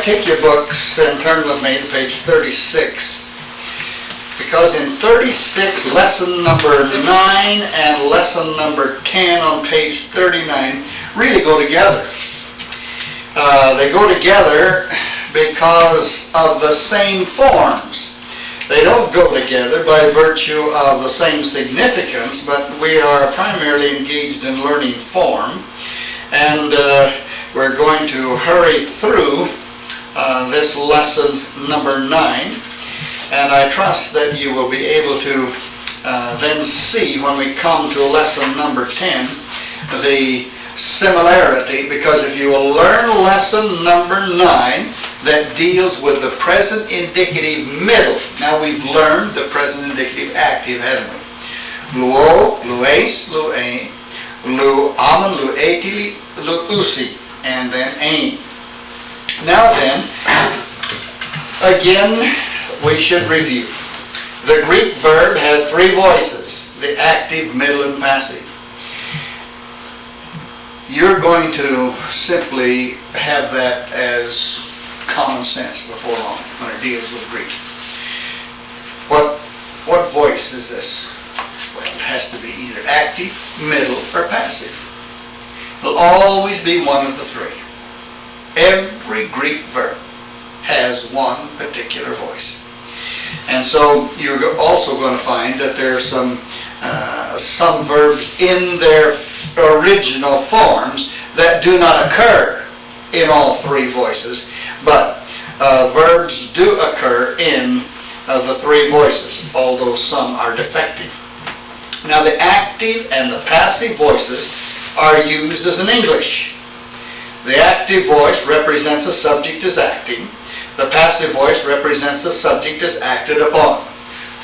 take your books and turn with me to page 36, because in 36, lesson number 9 and lesson number 10 on page 39 really go together. They go together because of the same forms. They don't go together by virtue of the same significance, but we are primarily engaged in learning form, and we're going to hurry through this lesson number 9, and I trust that you will be able to then see when we come to lesson number 10 the similarity, because if you will learn lesson number 9 that deals with the present indicative middle. Now we've learned the present indicative active, haven't we? Luo, lues, lue, lu amen, luetili, luusi, and then ain. Now then, again, we should review. The Greek verb has 3 voices, the active, middle, and passive. You're going to simply have that as common sense before long when it deals with Greek. What voice is this? Well, it has to be either active, middle, or passive. It'll always be one of the 3. Every Greek verb has one particular voice. And so you're also going to find that there are some verbs in their original forms that do not occur in all 3 voices, but verbs do occur in the 3 voices, although some are defective. Now the active and the passive voices are used as in English. The active voice represents a subject as acting. The passive voice represents the subject as acted upon.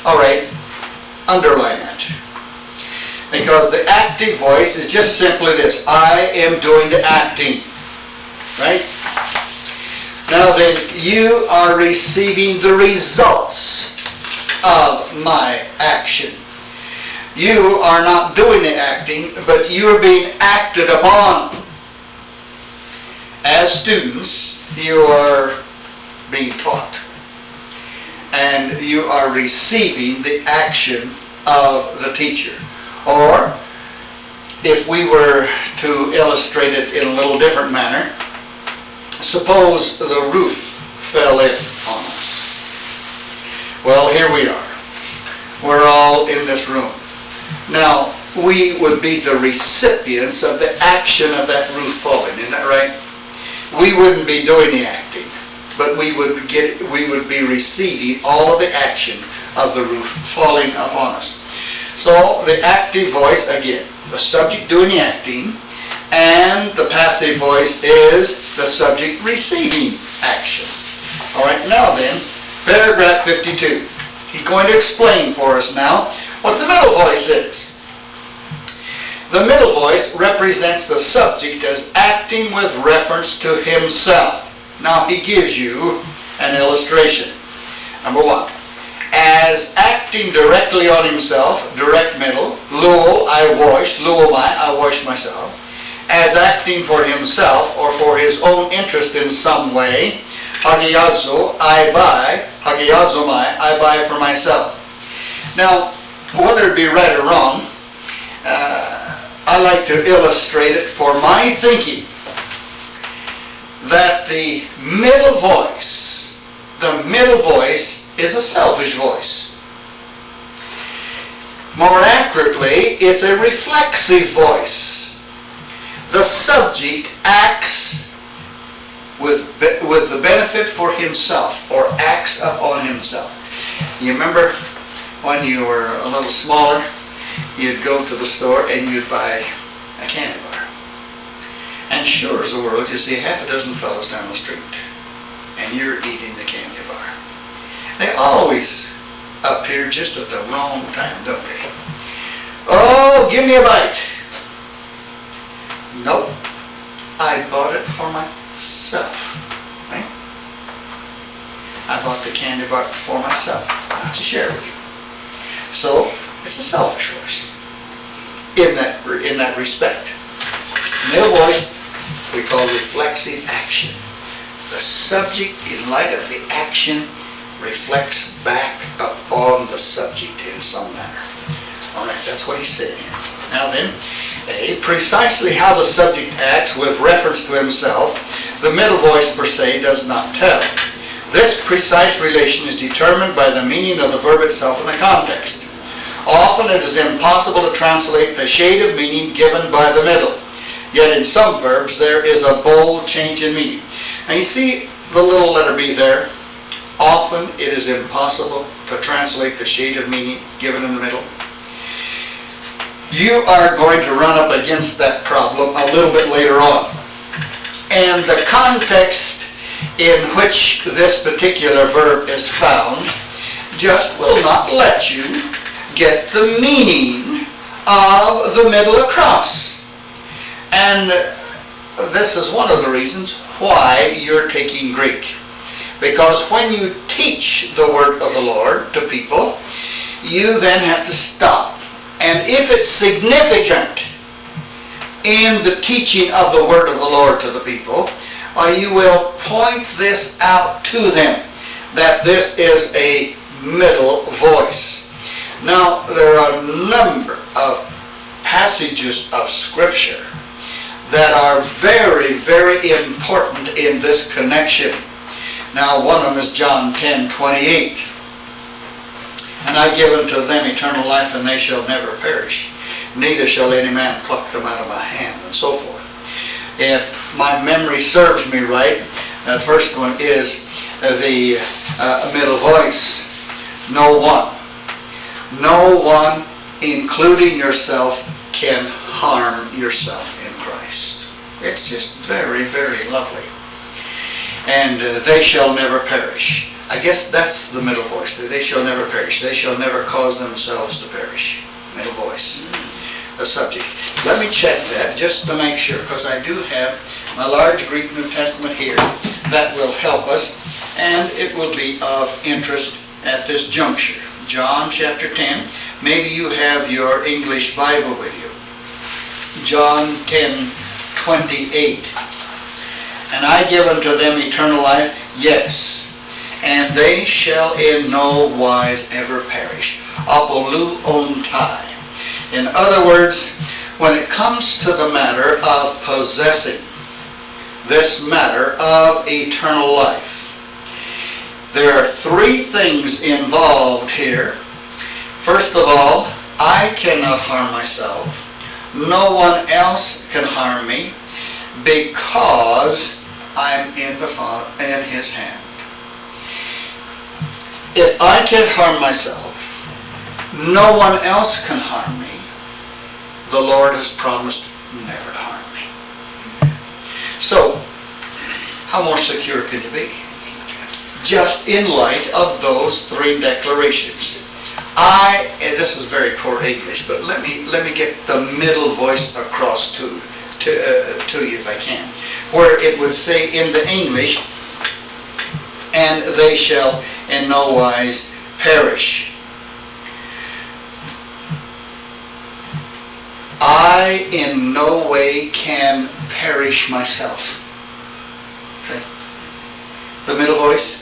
All right, underline that. Because the active voice is just simply this: I am doing the acting. Right? Now then, you are receiving the results of my action. You are not doing the acting, but you are being acted upon. As students, you are being taught, and you are receiving the action of the teacher. Or, if we were to illustrate it in a little different manner, suppose the roof fell in on us. Well, here we are. We're all in this room. Now, we would be the recipients of the action of that roof falling, isn't that right? We wouldn't be doing the acting, but we would be receiving all of the action of the roof falling upon us. So the active voice, again, the subject doing the acting, and the passive voice is the subject receiving action. All right, now then, paragraph 52. He's going to explain for us now what the middle voice is. The middle voice represents the subject as acting with reference to himself. Now he gives you an illustration. Number 1. As acting directly on himself, direct middle, luo, I wash, luomai, I wash myself. As acting for himself or for his own interest in some way, hagiadzo, I buy, hagiadzomai, I buy for myself. Now, whether it be right or wrong, I like to illustrate it for my thinking that the middle voice is a selfish voice. More accurately, it's a reflexive voice. The subject acts with the benefit for himself, or acts upon himself. You remember when you were a little smaller, you'd go to the store and you'd buy a candy bar. And sure as the world, you see half a dozen fellows down the street, and you're eating the candy bar. They always appear just at the wrong time, don't they? Oh, give me a bite. Nope. I bought it for myself. Right? I bought the candy bar for myself, not to share with you. So, it's a selfish voice in that respect. Middle voice we call reflexive action. the subject, in light of the action, reflects back up on the subject in some manner. All right, that's what he's saying here. Now then, precisely how the subject acts with reference to himself, the middle voice per se does not tell. This precise relation is determined by the meaning of the verb itself in the context. Often it is impossible to translate the shade of meaning given by the middle. Yet in some verbs there is a bold change in meaning. And you see the little letter B there? Often it is impossible to translate the shade of meaning given in the middle. You are going to run up against that problem a little bit later on. And the context in which this particular verb is found just will not let you get the meaning of the middle across. And this is one of the reasons why you're taking Greek. Because when you teach the word of the Lord to people, you then have to stop. And if it's significant in the teaching of the word of the Lord to the people, you will point this out to them, that this is a middle voice. Now, there are a number of passages of Scripture that are very, very important in this connection. Now, one of them is John 10:28. And I give unto them eternal life, and they shall never perish. Neither shall any man pluck them out of my hand, and so forth. If my memory serves me right, that first one is the middle voice. No one, including yourself, can harm yourself in Christ. It's just very, very lovely. And they shall never perish. I guess that's the middle voice. They shall never perish. They shall never cause themselves to perish. Middle voice. The subject. Let me check that just to make sure, because I do have my large Greek New Testament here that will help us, and it will be of interest at this juncture. John chapter 10. Maybe you have your English Bible with you. John 10:28. And I give unto them eternal life, yes, and they shall in no wise ever perish. Apoluontai. In other words, when it comes to the matter of possessing this matter of eternal life, there are three things involved here. First of all, I cannot harm myself. No one else can harm me because I'm in His hand. If I can't harm myself, no one else can harm me. The Lord has promised never to harm me. So, how more secure can you be? Just in light of those three declarations. This is very poor English, but let me get the middle voice across to you if I can. Where it would say in the English, and they shall in no wise perish. I in no way can perish myself. Okay? The middle voice.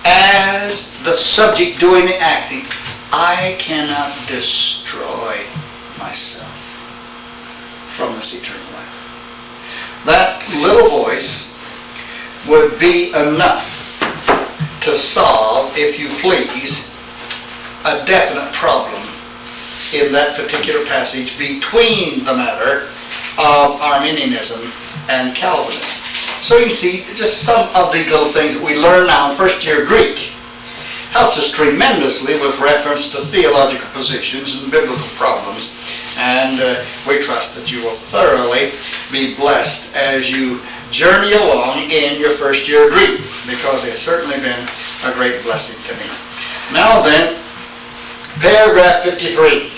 As the subject doing the acting, I cannot destroy myself from this eternal life. That little voice would be enough to solve, if you please, a definite problem in that particular passage between the matter of Arminianism and Calvinism. So you see, just some of these little things that we learn now in first year Greek helps us tremendously with reference to theological positions and biblical problems. And we trust that you will thoroughly be blessed as you journey along in your first year Greek, because it's certainly been a great blessing to me. Now then, paragraph 53.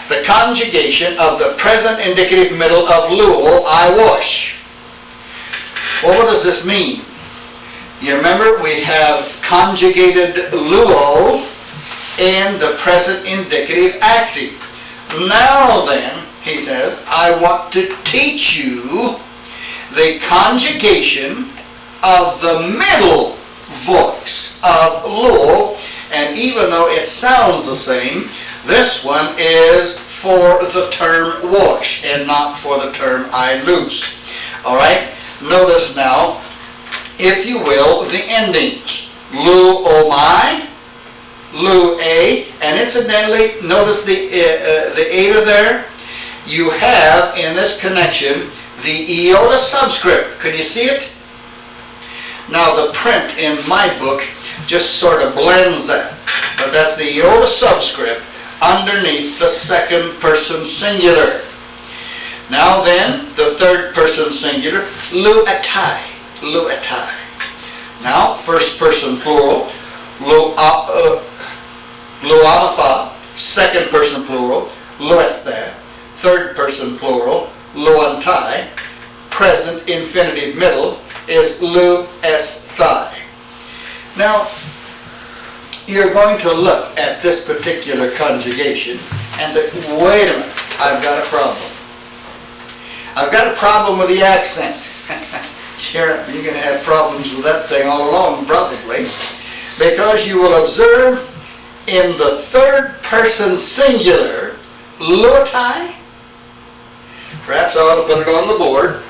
The conjugation of the present indicative middle of luo, I wash. Well, what does this mean? You remember we have conjugated luo in the present indicative active. Now then, he says, I want to teach you the conjugation of the middle voice of luo, and even though it sounds the same, this one is for the term wash and not for the term I lose. All right? Notice now, if you will, the endings. Lu o mai, lu a, and incidentally, notice the eta there. You have in this connection the iota subscript. Can you see it? Now the print in my book just sort of blends that, but that's the iota subscript underneath the second person singular. Now then, the third person singular, lu atai, lu atai. Now, first person plural, lu amatha, second person plural, lu esthe, third person plural, lu antai, present infinitive middle is lu esthai. Now, you're going to look at this particular conjugation and say, wait a minute, I've got a problem. I've got a problem with the accent. Sure, you're going to have problems with that thing all along, probably, because you will observe in the third person singular, lutai. Perhaps I ought to put it on the board.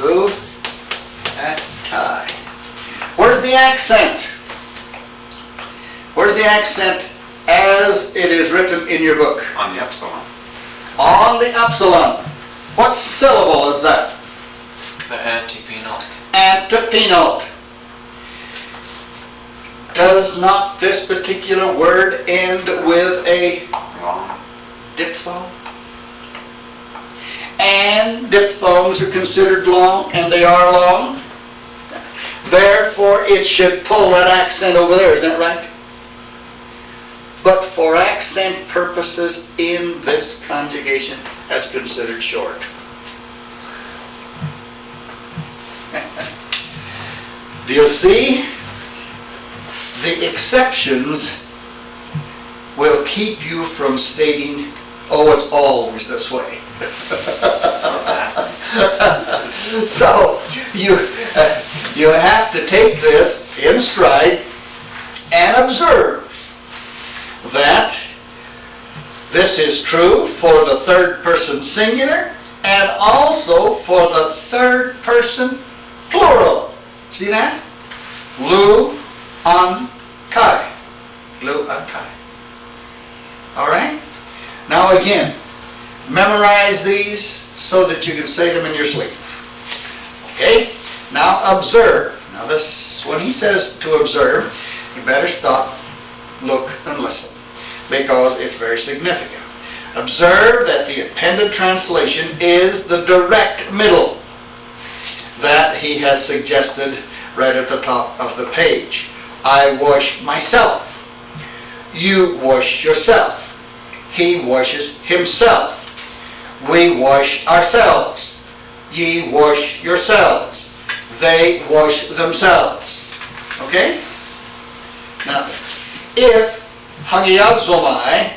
Lutai. Where's the accent? Where's the accent as it is written in your book? On the epsilon. On the epsilon. What syllable is that? The antepenult. Antepenult. Does not this particular word end with a Long. diphthong? And diphthongs are considered long, and they are long. Therefore, it should pull that accent over there, isn't that right? But for accent purposes in this conjugation, that's considered short. Do you see? The exceptions will keep you from stating, oh, it's always this way. So you have to take this in stride and observe that this is true for the third person singular and also for the third person plural. See that? Lu an kai. Lu an kai. All right? Now again, memorize these so that you can say them in your sleep. Okay? Now observe. Now this, when he says to observe, you better stop, look, and listen, because it's very significant. Observe that the appended translation is the direct middle that he has suggested right at the top of the page. I wash myself. You wash yourself. He washes himself. We wash ourselves. Ye wash yourselves. They wash themselves. Okay? Now, if hagiazomai,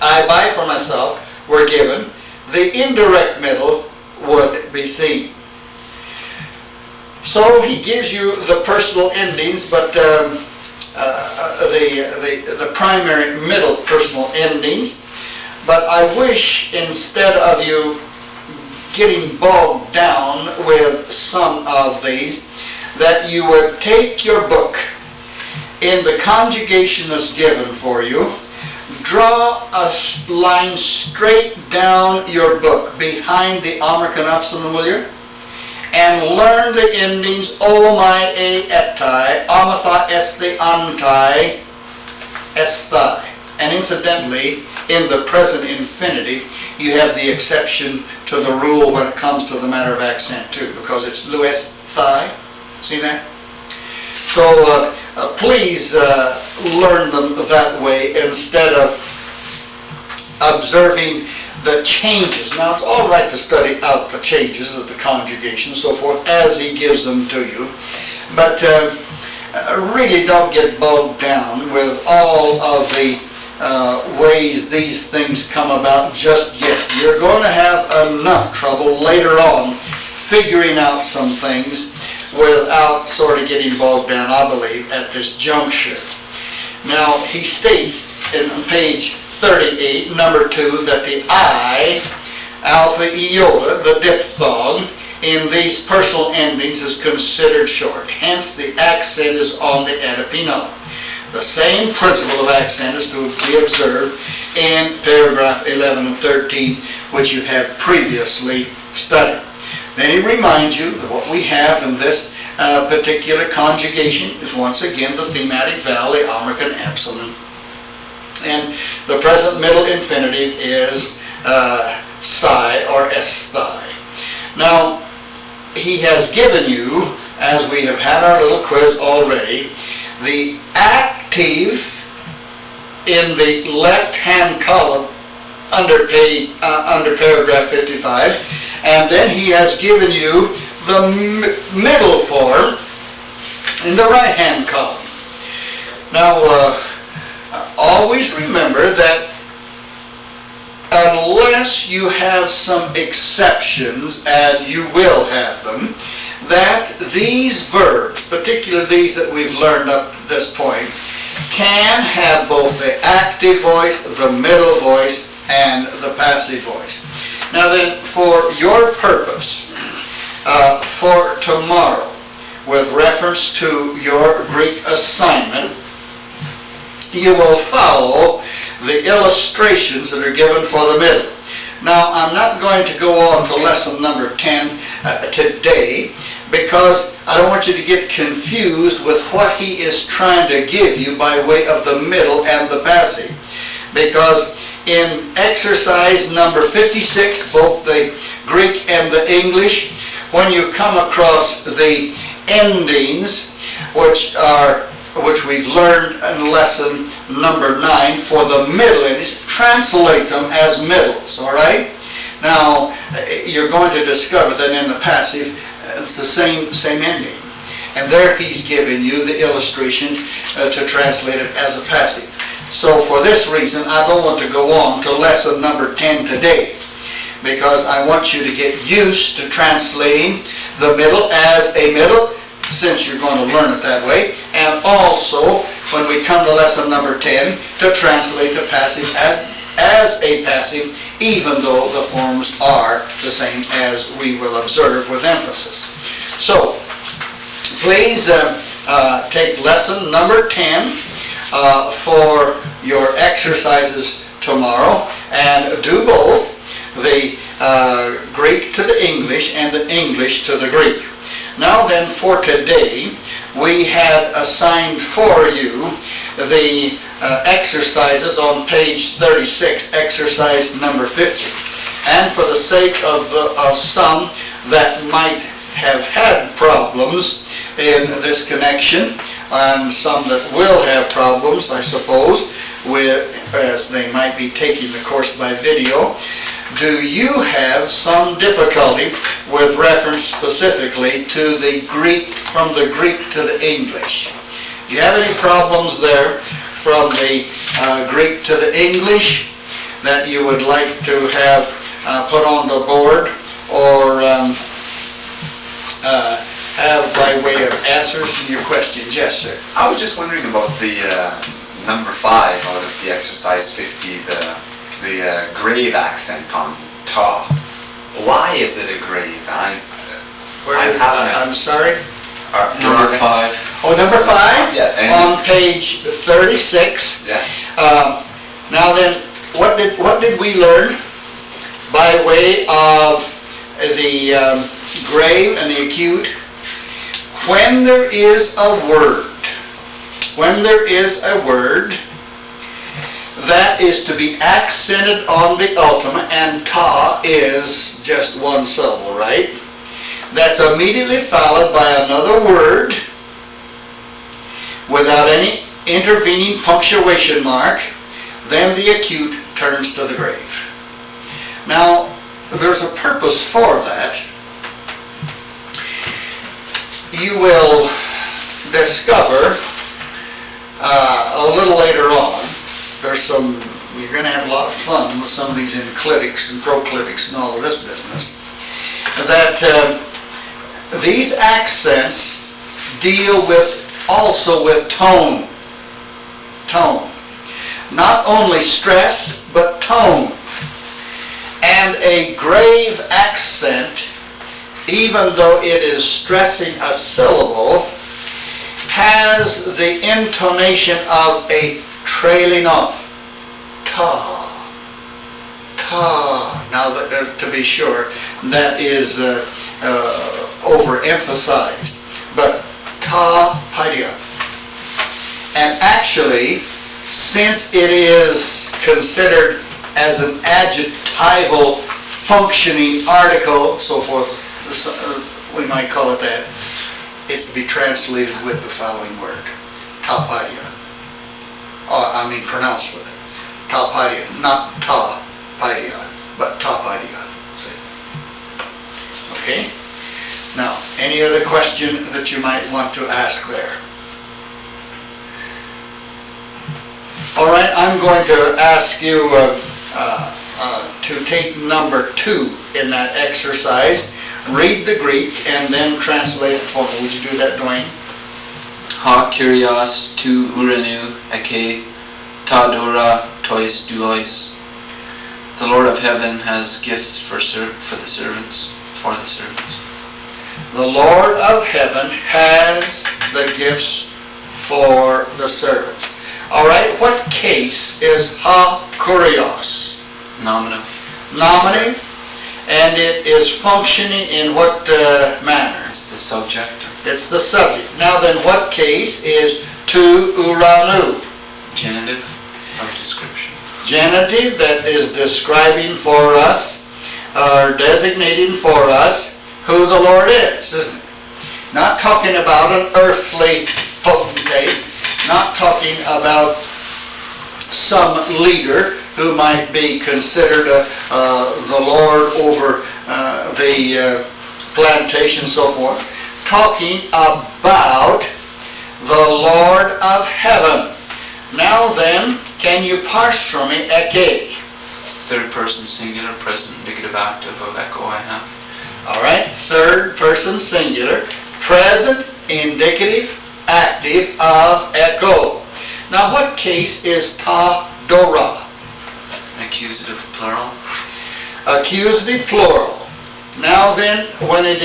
I buy for myself, were given, the indirect middle would be seen. So he gives you the personal endings, but the primary middle personal endings. But I wish, instead of you getting bogged down with some of these, that you would take your book in the conjugation that's given for you, draw a line straight down your book behind the American epsilon, will you? And learn the endings o, my, a, etai, amatha, este, antai, esthai. And incidentally, in the present infinitive, you have the exception to the rule when it comes to the matter of accent too, because it's lues thigh. See that? So please learn them that way instead of observing the changes. Now it's all right to study out the changes of the conjugation and so forth as he gives them to you, but really don't get bogged down with all of the ways these things come about just yet. You're going to have enough trouble later on figuring out some things without sort of getting bogged down, I believe, at this juncture. Now, he states in page 38, number 2, that the I, alpha iota, the diphthong, in these personal endings is considered short. Hence, the accent is on the antepino. The same principle of accent is to be observed in paragraph 11 and 13, which you have previously studied. Then he reminds you that what we have in this particular conjugation is once again the thematic vowel, the American epsilon. And the present middle infinitive is psi or esthai. Now, he has given you, as we have had our little quiz already, the active in the left-hand column under paragraph 55, and then he has given you the middle form in the right-hand column. Now, always remember that unless you have some exceptions, and you will have them, that these verbs, particularly these that we've learned up to this point, can have both the active voice, the middle voice, and the passive voice. Now then, for your purpose, for tomorrow, with reference to your Greek assignment, you will follow the illustrations that are given for the middle. Now, I'm not going to go on to lesson number 10 today, because I don't want you to get confused with what he is trying to give you by way of the middle and the passive. Because in exercise number 56, both the Greek and the English, when you come across the endings, which we've learned in lesson number 9 for the middle endings, translate them as middles, all right? Now, you're going to discover that in the passive, it's the same ending. And there he's given you the illustration to translate it as a passive. So for this reason, I don't want to go on to lesson number 10 today, because I want you to get used to translating the middle as a middle, since you're going to learn it that way, and also when we come to lesson number 10 to translate the passive as a passive, even though the forms are the same, as we will observe with emphasis. So please take lesson number 10 for your exercises tomorrow, and do both the Greek to the English and the English to the Greek. Now then, for today, we had assigned for you the exercises on page 36, exercise number 50. And for the sake of some that might have had problems in this connection, and some that will have problems, I suppose, as they might be taking the course by video, do you have some difficulty with reference specifically to the Greek, from the Greek to the English? Do you have any problems there from the Greek to the English that you would like to have put on the board, or have by way of answers to your questions? Yes, sir. I was just wondering about the number 5 out of the exercise 50, the grave accent on ta. Why is it a grave? I'm sorry? Number 5. Oh, number 5? Yeah. On page 36. Yeah. Now then, what did we learn by way of the grave and the acute? When there is a word, that is to be accented on the ultimate, and ta is just one syllable, right? That's immediately followed by another word without any intervening punctuation mark, then the acute turns to the grave. Now, there's a purpose for that. You will discover a little later on, there you're going to have a lot of fun with some of these enclitics and proclitics and all of this business, that these accents deal also with tone. Tone. Not only stress, but tone. And a grave accent, even though it is stressing a syllable, has the intonation of a trailing off. Ta. Ta. Now, to be sure, that is overemphasized. But ta, paidia. And actually, since it is considered as an adjectival functioning article, so forth, we might call it that, it's to be translated with the following word, tapaidia. Pronounced with it. Tapaidia, not ta-paidia, but tapaidia. See? Okay? Now, any other question that you might want to ask there? All right, I'm going to ask you to take number 2 in that exercise. Read the Greek and then translate it for me. Would you do that, Dwayne? Ha Kyrios tu uranu eke ta dora tois doulois. The Lord of Heaven has gifts for the servants. The Lord of Heaven has the gifts for the servants. All right, what case is ha kurios? Nominative. Nominative, and it is functioning in what manner? It's the subject. It's the subject. Now then, what case is tu uranu? Genitive of description. Genitive that is describing for us, or designating for us, who the Lord is, isn't it? Not talking about an earthly potentate, not talking about some leader who might be considered the Lord over the plantation and so forth. Talking about the Lord of Heaven. Now then, can you parse for me eke? Third person singular, present indicative active of echo I have. All right, third person singular, present indicative active of echo. Now what case is ta dora? Accusative plural. Accusative plural. Now then, when it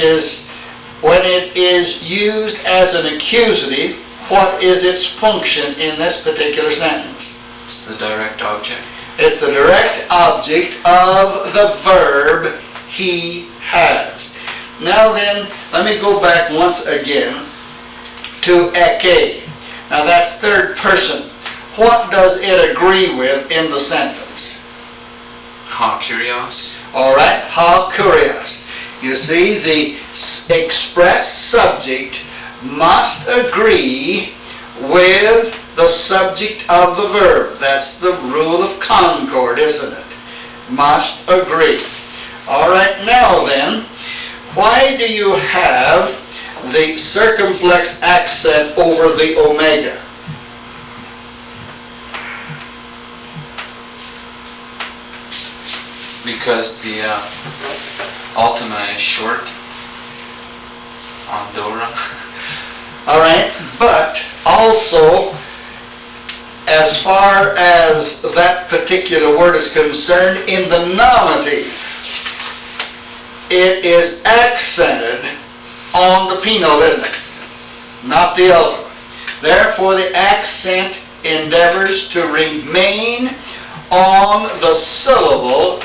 is used as an accusative, what is its function in this particular sentence? It's the direct object. It's the direct object of the verb he has. Now then, let me go back once again to eke. Now that's third person. What does it agree with in the sentence? Ha Kyrios. All right, ha kurios. You see, the express subject must agree with the subject of the verb. That's the rule of concord, isn't it? Must agree. All right, now then, why do you have the circumflex accent over the omega? Because the ultima is short on Dora. All right, but also, as far as that particular word is concerned, in the nominative, it is accented on the penal, isn't it? Not the ultima. Therefore, the accent endeavors to remain on the syllable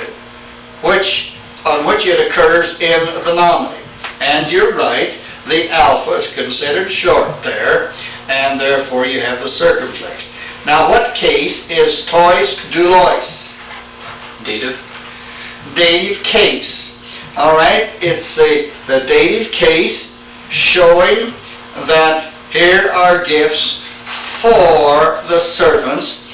on which it occurs in the nominative. And you're right, the alpha is considered short there, and therefore you have the circumflex. Now what case is tois doulois? Dative. Dative case. All right, it's the dative case showing that here are gifts for the servants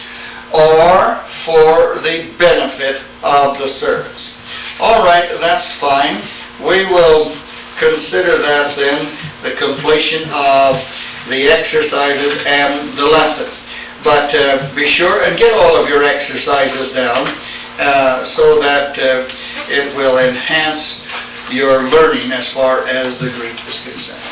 or for the benefit of the servants. All right, that's fine. We will consider that then the completion of the exercises and the lesson. But be sure and get all of your exercises down so that it will enhance your learning as far as the Greek is concerned.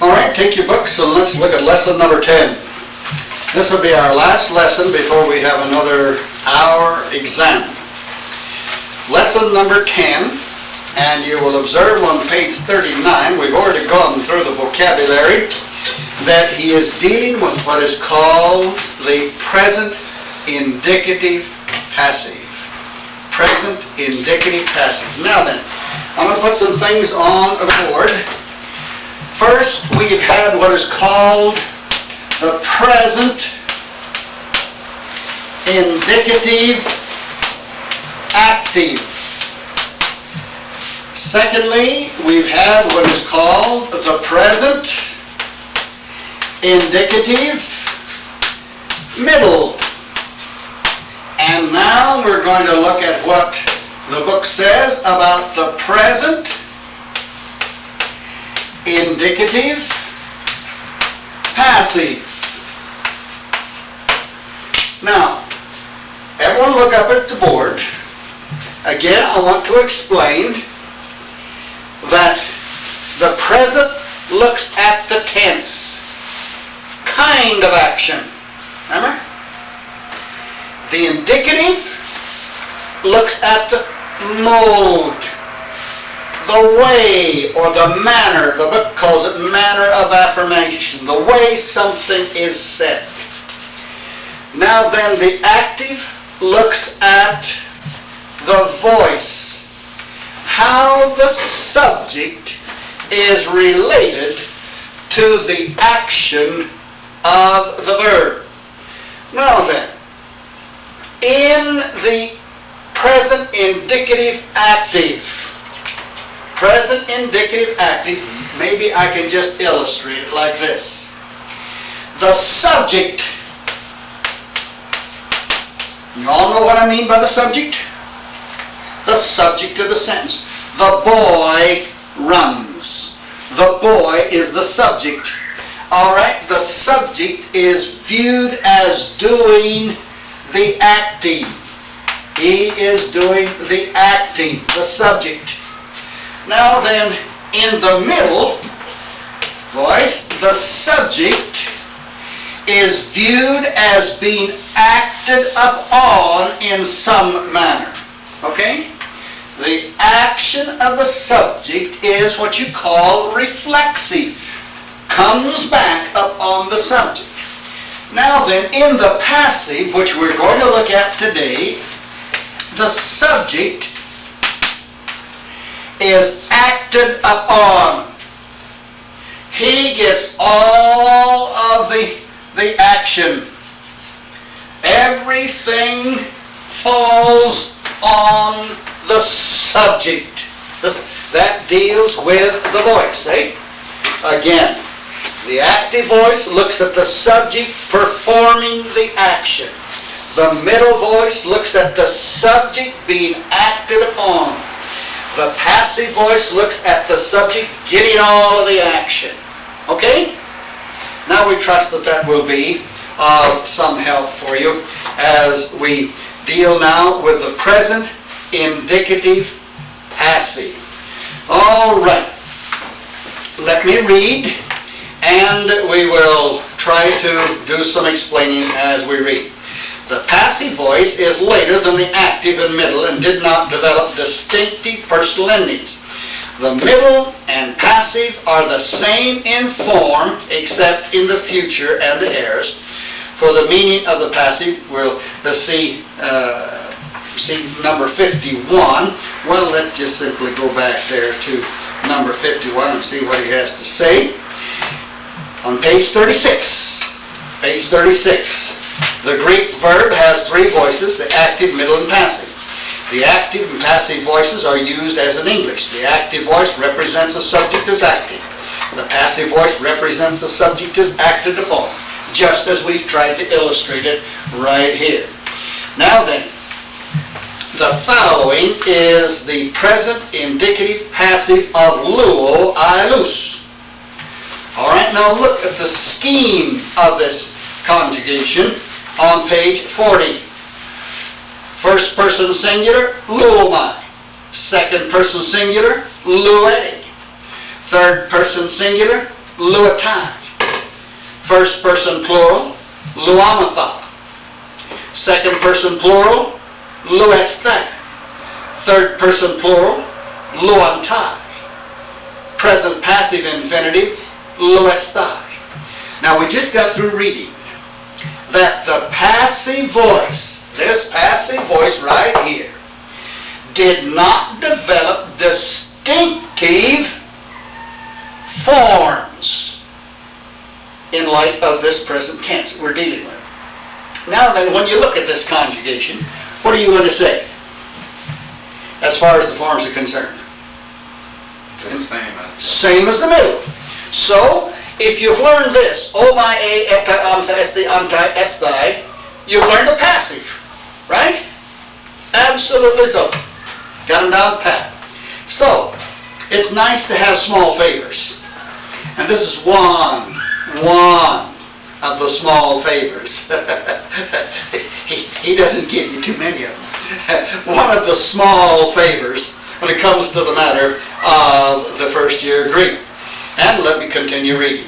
All right, take your books and let's look at lesson number 10. This will be our last lesson before we have another hour exam. Lesson number 10, and you will observe on page 39, we've already gone through the vocabulary, that he is dealing with what is called the present indicative passive. Present indicative passive. Now then, I'm going to put some things on the board. First, we've had what is called the present indicative active. Secondly, we've had what is called the present indicative middle. And now we're going to look at what the book says about the present indicative passive. Now, everyone look up at the board. Again, I want to explain that the present looks at the tense kind of action. Remember? The indicative looks at the mode, the way, or the manner. The book calls it manner of affirmation, the way something is said. Now then, the active looks at the voice, how the subject is related to the action of the verb. Now then, in the present indicative active, maybe I can just illustrate it like this. The subject, you all know what I mean by the subject? The subject of the sentence. The boy runs. The boy is the subject. All right, the subject is viewed as doing the acting. He is doing the acting, the subject. Now then, in the middle voice, the subject is viewed as being acted upon in some manner. Okay? The action of the subject is what you call reflexive. Comes back upon the subject. Now then, in the passive, which we're going to look at today, the subject is acted upon. He gets all of the action. Everything falls on the subject. That deals with the voice, eh? Again, the active voice looks at the subject performing the action. The middle voice looks at the subject being acted upon. The passive voice looks at the subject getting all of the action. Okay? Now we trust that that will be of some help for you as we deal now with the present indicative passive. All right. Let me read, and we will try to do some explaining as we read. The passive voice is later than the active and middle and did not develop distinctive personal endings. The middle and passive are the same in form except in the future and the aorist. for the meaning of the passage, let's see number 51. Well, let's just simply go back there to number 51 and see what he has to say. On page 36, the Greek verb has three voices, the active, middle, and passive. The active and passive voices are used as in English. The active voice represents the subject as active. The passive voice represents the subject as acted upon, just as we've tried to illustrate it right here. Now then, the following is the present indicative passive of luo, I lus. All right, now look at the scheme of this conjugation on page 40. First person singular, luomai. Second person singular, luei. Third person singular, luatai. First person plural, luamatha. Second person plural, luestai. Third person plural, luantai. Present passive infinitive, luestai. Now we just got through reading that the passive voice, this passive voice right here, did not develop distinctive forms in light of this present tense we're dealing with. Now then, when you look at this conjugation, what are you going to say as far as the forms are concerned? The same as the middle. So, if you've learned this, o my a eta antha esti antai estai, you've learned the passive, right? Absolutely so. Got them down pat. So, it's nice to have small favors. And this is one of the small favors. he doesn't give you too many of them. One of the small favors when it comes to the matter of the first year Greek. And let me continue reading.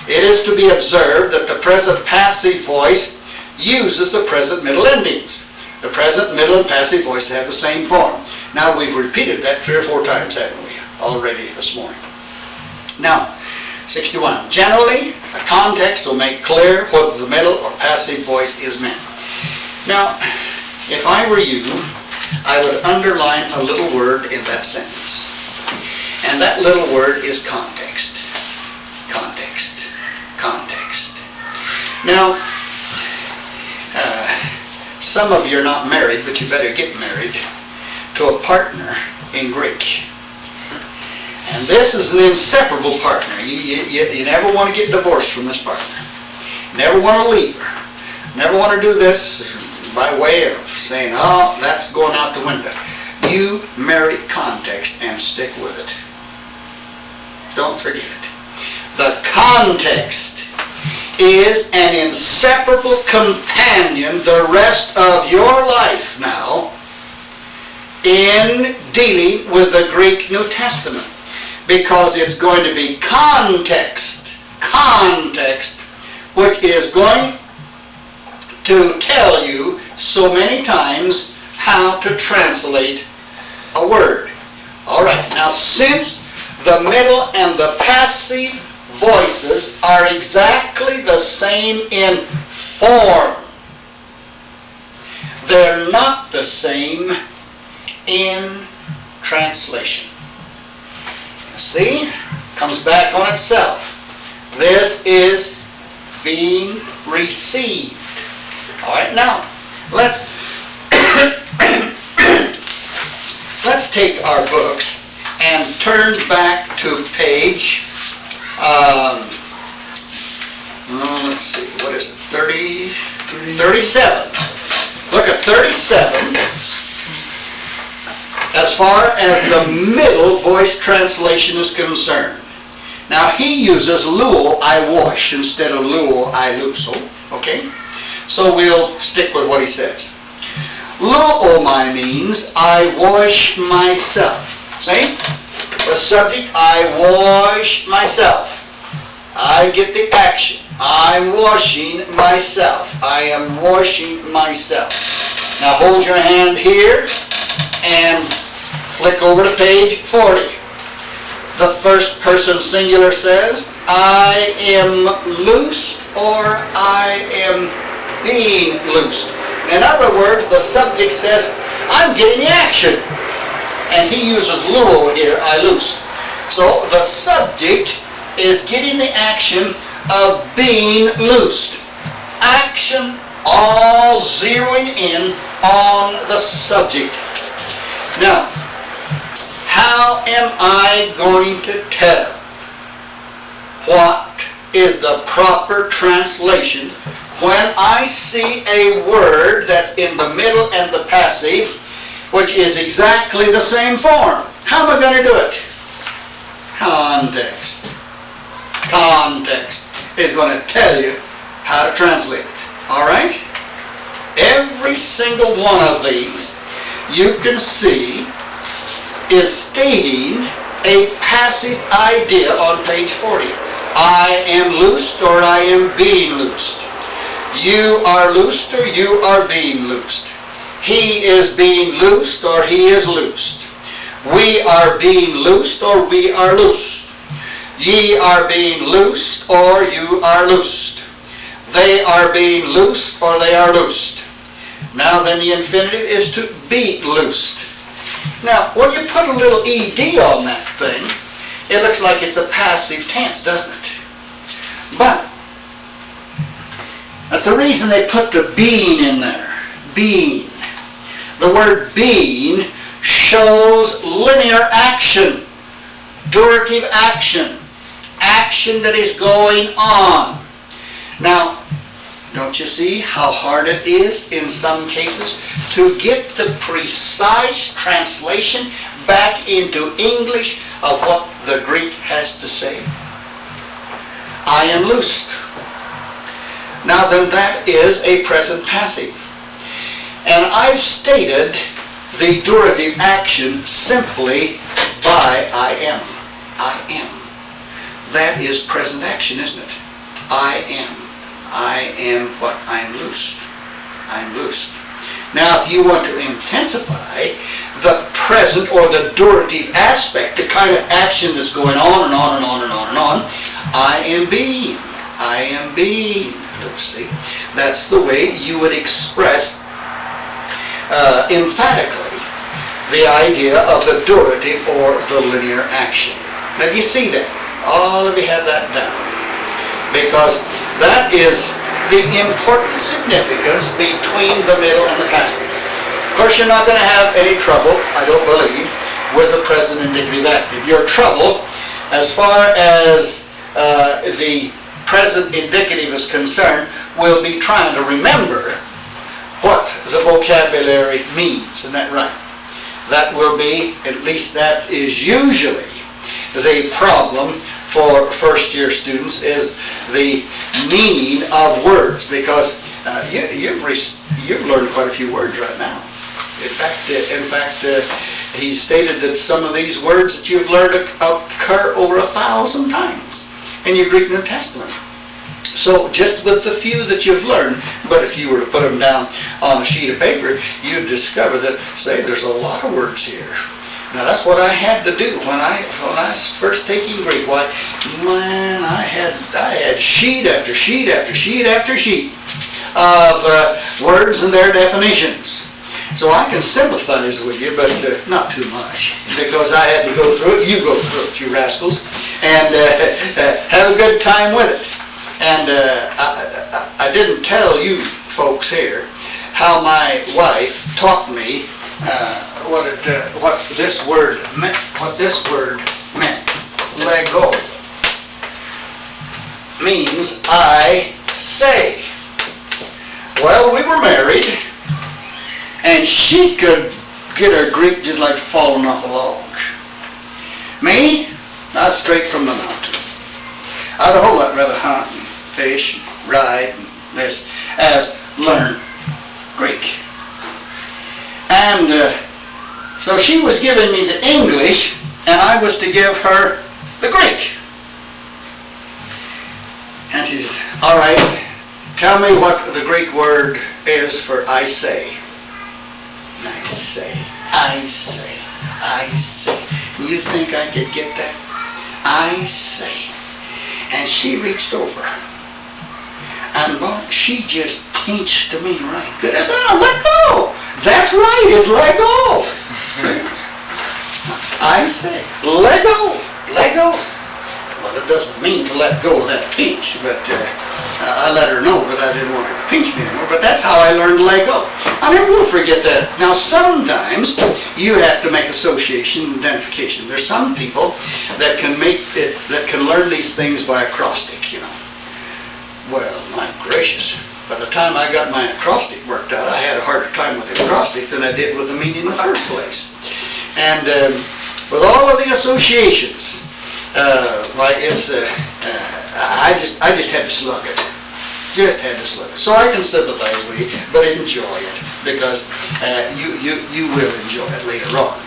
It is to be observed that the present passive voice uses the present middle endings. The present, middle, and passive voice have the same form. Now we've repeated that 3 or 4 times, haven't we, already this morning. Now, 61. Generally, the context will make clear whether the middle or passive voice is meant. Now, if I were you, I would underline a little word in that sentence. And that little word is context. Context. Context. Now, some of you are not married, but you better get married to a partner in Greek. And this is an inseparable partner. You never want to get divorced from this partner. Never want to leave her. Never want to do this by way of saying, oh, that's going out the window. You marry context and stick with it. Don't forget it. The context is an inseparable companion the rest of your life now in dealing with the Greek New Testament. Because it's going to be context, which is going to tell you so many times how to translate a word. All right, now since the middle and the passive voices are exactly the same in form, they're not the same in translation. See? Comes back on itself. This is being received. All right, now let's take our books and turn back to page let's see, what is it? 37. Look at 37. As far as the middle voice translation is concerned. Now he uses luo I wash instead of luo I luso. Okay? So we'll stick with what he says. Luomai means I wash myself. See? The subject, I wash myself. I get the action. I'm washing myself. I am washing myself. Now hold your hand here and flick over to page 40. The first person singular says, I am loosed or I am being loosed. In other words, the subject says, I'm getting the action. And he uses luo here, I loose. So the subject is getting the action of being loosed. Action all zeroing in on the subject. Now, how am I going to tell what is the proper translation when I see a word that's in the middle and the passive, which is exactly the same form? How am I going to do it? Context. Context is going to tell you how to translate it. All right? Every single one of these you can see is stating a passive idea on page 40. I am loosed or I am being loosed. You are loosed or you are being loosed. He is being loosed or he is loosed. We are being loosed or we are loosed. Ye are being loosed or you are loosed. They are being loosed or they are loosed. Now then the infinitive is to be loosed. Now when you put a little ed on that thing, it looks like it's a passive tense, doesn't it? But that's the reason they put the being in there. Being. The word being shows linear action, durative action, action that is going on. Now, don't you see how hard it is in some cases to get the precise translation back into English of what the Greek has to say? I am loosed. Now then, that is a present passive. And I've stated the durative action simply by I am. I am. That is present action, isn't it? I am. I am what? I'm loosed. I'm loosed. Now if you want to intensify the present or the durative aspect, the kind of action that's going on and on and on and on and on, I am being. I am being loosed. See? That's the way you would express emphatically the idea of the durative or the linear action. Now do you see that? All of you have that down. Because that is the important significance between the middle and the passive. Of course you're not going to have any trouble, I don't believe, with the present indicative active. Your trouble, as far as the present indicative is concerned, will be trying to remember what the vocabulary means. Isn't that right? That will be, at least that is usually the problem for first-year students, is the meaning of words, because you've learned quite a few words right now. In fact, he stated that some of these words that you've learned occur over 1,000 times in your Greek New Testament. So just with the few that you've learned, but if you were to put them down on a sheet of paper, you'd discover that, say, there's a lot of words here. Now that's what I had to do when I was first taking Greek. Why, man, I had sheet after sheet after sheet after sheet of words and their definitions. So I can sympathize with you, but not too much, because I had to go through it. You go through it, you rascals, and have a good time with it. And I didn't tell you folks here how my wife taught me what this word meant. What this word meant. Lego means I say. Well, we were married, and she could get her Greek just like falling off a log. Me, I was straight from the mountain. I'd a whole lot rather hunt and fish, and ride, and this, as learn Greek. And so she was giving me the English, and I was to give her the Greek. And she said, all right, tell me what the Greek word is for I say. And I say, I say, I say. You think I could get that? I say. And she reached over, and she just pinch to me right good. I said, oh, let go. That's right, it's let go. I say, let go, let go. Well, it doesn't mean to let go of that pinch, but I let her know that I didn't want her to pinch me anymore, but that's how I learned to let go. I never will forget that. Now, sometimes you have to make association and identification. There's some people that can learn these things by acrostic, you know. Well, my gracious, by the time I got my acrostic worked out, I had a harder time with the acrostic than I did with the meaning in the first place. And with all of the associations, I just had to slug it. Just had to slug it. So I can sympathize with you, but enjoy it, because you will enjoy it later on.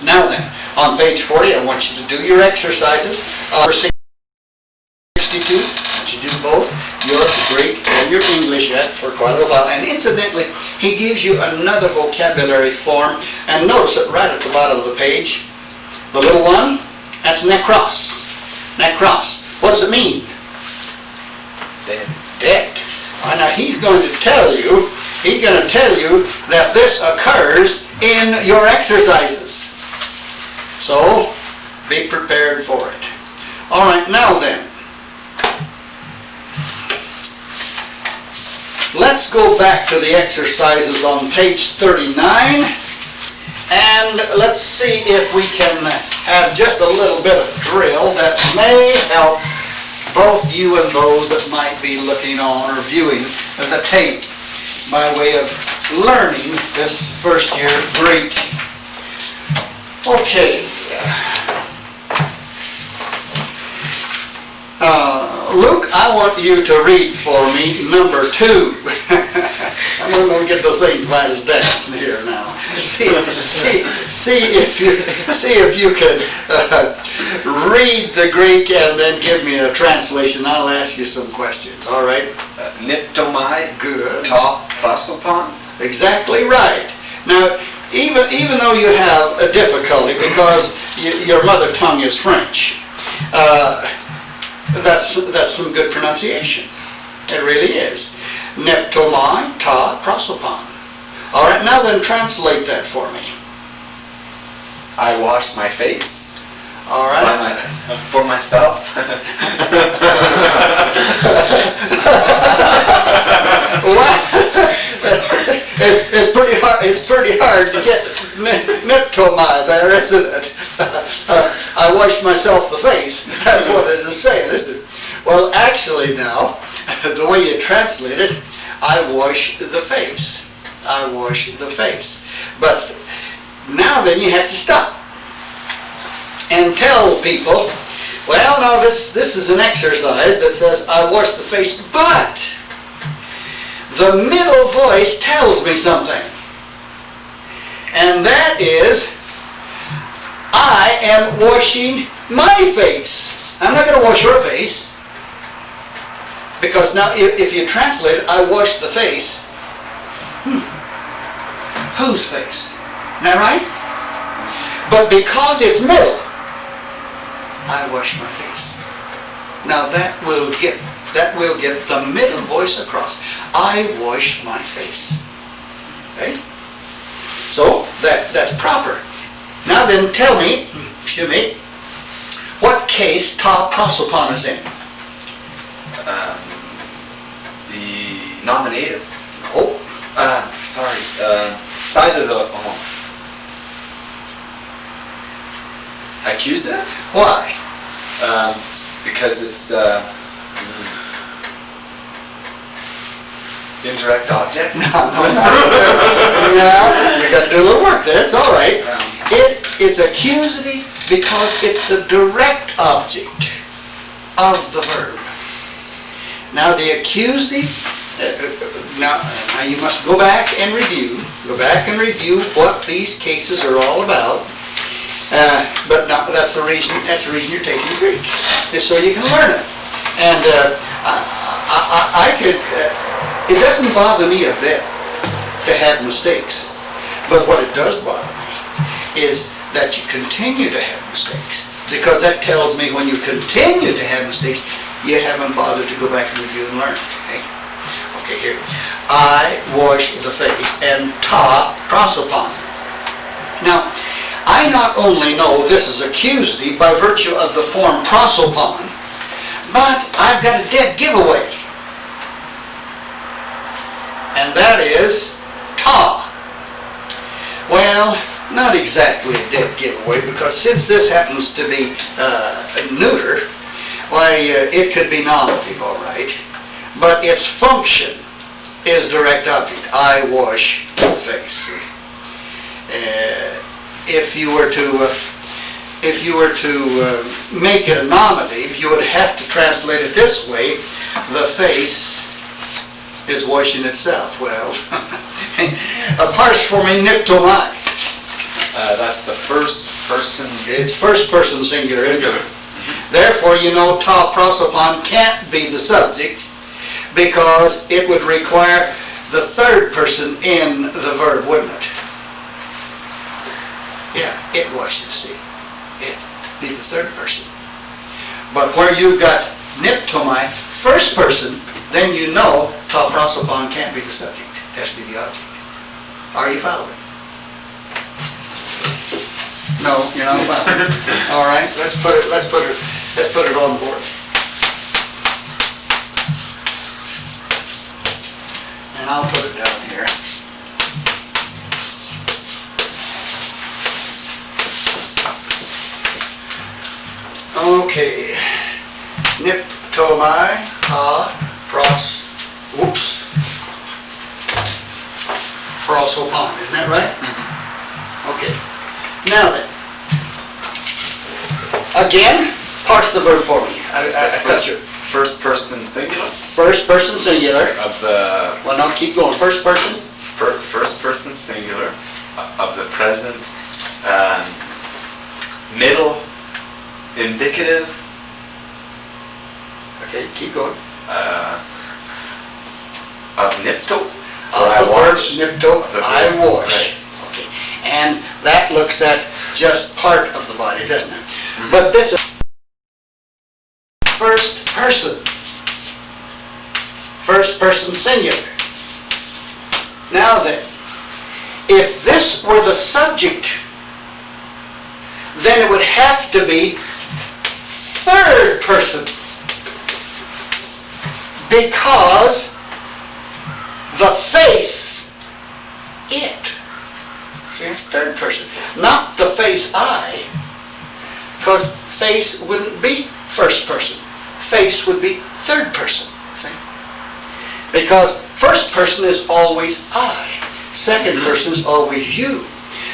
Now then, on page 40, I want you to do your exercises. Verse 62, I want you to do both your Greek and your English yet for quite a while. And incidentally, he gives you another vocabulary form, and notice it right at the bottom of the page. The little one, that's necros. Necros. What does it mean? Dead. Dead. Now he's going to tell you that this occurs in your exercises. So, be prepared for it. All right, now then. Let's go back to the exercises on page 39, and let's see if we can have just a little bit of drill that may help both you and those that might be looking on or viewing the tape by way of learning this first year Greek. Okay. Luke, I want you to read for me number 2. I'm going to get the St. Vitus dance here now. See if you can read the Greek and then give me a translation. I'll ask you some questions. All right? Niptomai. Good. Ta prosopon. Exactly right. Now, even though you have a difficulty because your mother tongue is French, that's some good pronunciation. It really is. Neptomai ta prosopon. All right, now then translate that for me. I washed my face. All right. For myself. It's pretty hard to get neptomai there, isn't it? I washed myself the face. That's what it is saying, isn't it? Well, actually now, the way you translate it, I wash the face. I wash the face. But now then you have to stop and tell people, well, now this is an exercise that says I wash the face, but the middle voice tells me something. And that is, I am washing my face. I'm not going to wash your face. Because now if you translate it, I wash the face. Whose face? Isn't that right? But because it's middle, I wash my face. Now that will get the middle voice across. I wash my face. Okay? So that's proper. Now then tell me, what case ta prosopon is in? The nominative. Oh. Sorry. It's either the accusative. Why? Because it's indirect object. No. Yeah, you got to do a little work there. It's all right. It's accusative because it's the direct object of the verb. Now the accusative. Now you must go back and review. Go back and review what these cases are all about. But now that's the reason you're taking Greek, is so you can learn it. And I could. It doesn't bother me a bit to have mistakes, but what it does bother me is that you continue to have mistakes, because that tells me when you continue to have mistakes, you haven't bothered to go back and review and learn. Okay, here. I wash the face, and ta, prosopon. Now, I not only know this is accusative by virtue of the form prosopon, but I've got a dead giveaway. And that is ta. Well, not exactly a dead giveaway, because since this happens to be neuter, why, it could be nominative, all right. But its function is direct object. I wash the face. If you were to make it a nominative, you would have to translate it this way: the face is washing itself. Well, parse for me niptomai. That's the first person. It's first person singular, isn't it? Singular. Therefore, you know, ta prosopon can't be the subject, because it would require the third person in the verb, wouldn't it? Yeah, it washes, see. It be the third person. But where you've got niptomai, first person, then you know ta prosopon can't be the subject. It has to be the object. Are you following? No, you're not following. All right, let's put it on board. And I'll put it down here. Okay. Niptomai, prosopon, isn't that right? Okay. Now then, again, parse the verb for me. First person singular First person singular. of the Well, now keep going. First person. first person singular of the present middle indicative Okay, keep going. of nipto. Of I the verb wash. nipto, Of the I verb, wash. Okay, and that looks at just part of the body, doesn't it? But this is first person. First person singular. Now then, if this were the subject, then it would have to be third person, because the face, it. See, it's third person, not the face I, because face wouldn't be first person. Face would be third person, see? Because first person is always I, second person is always you,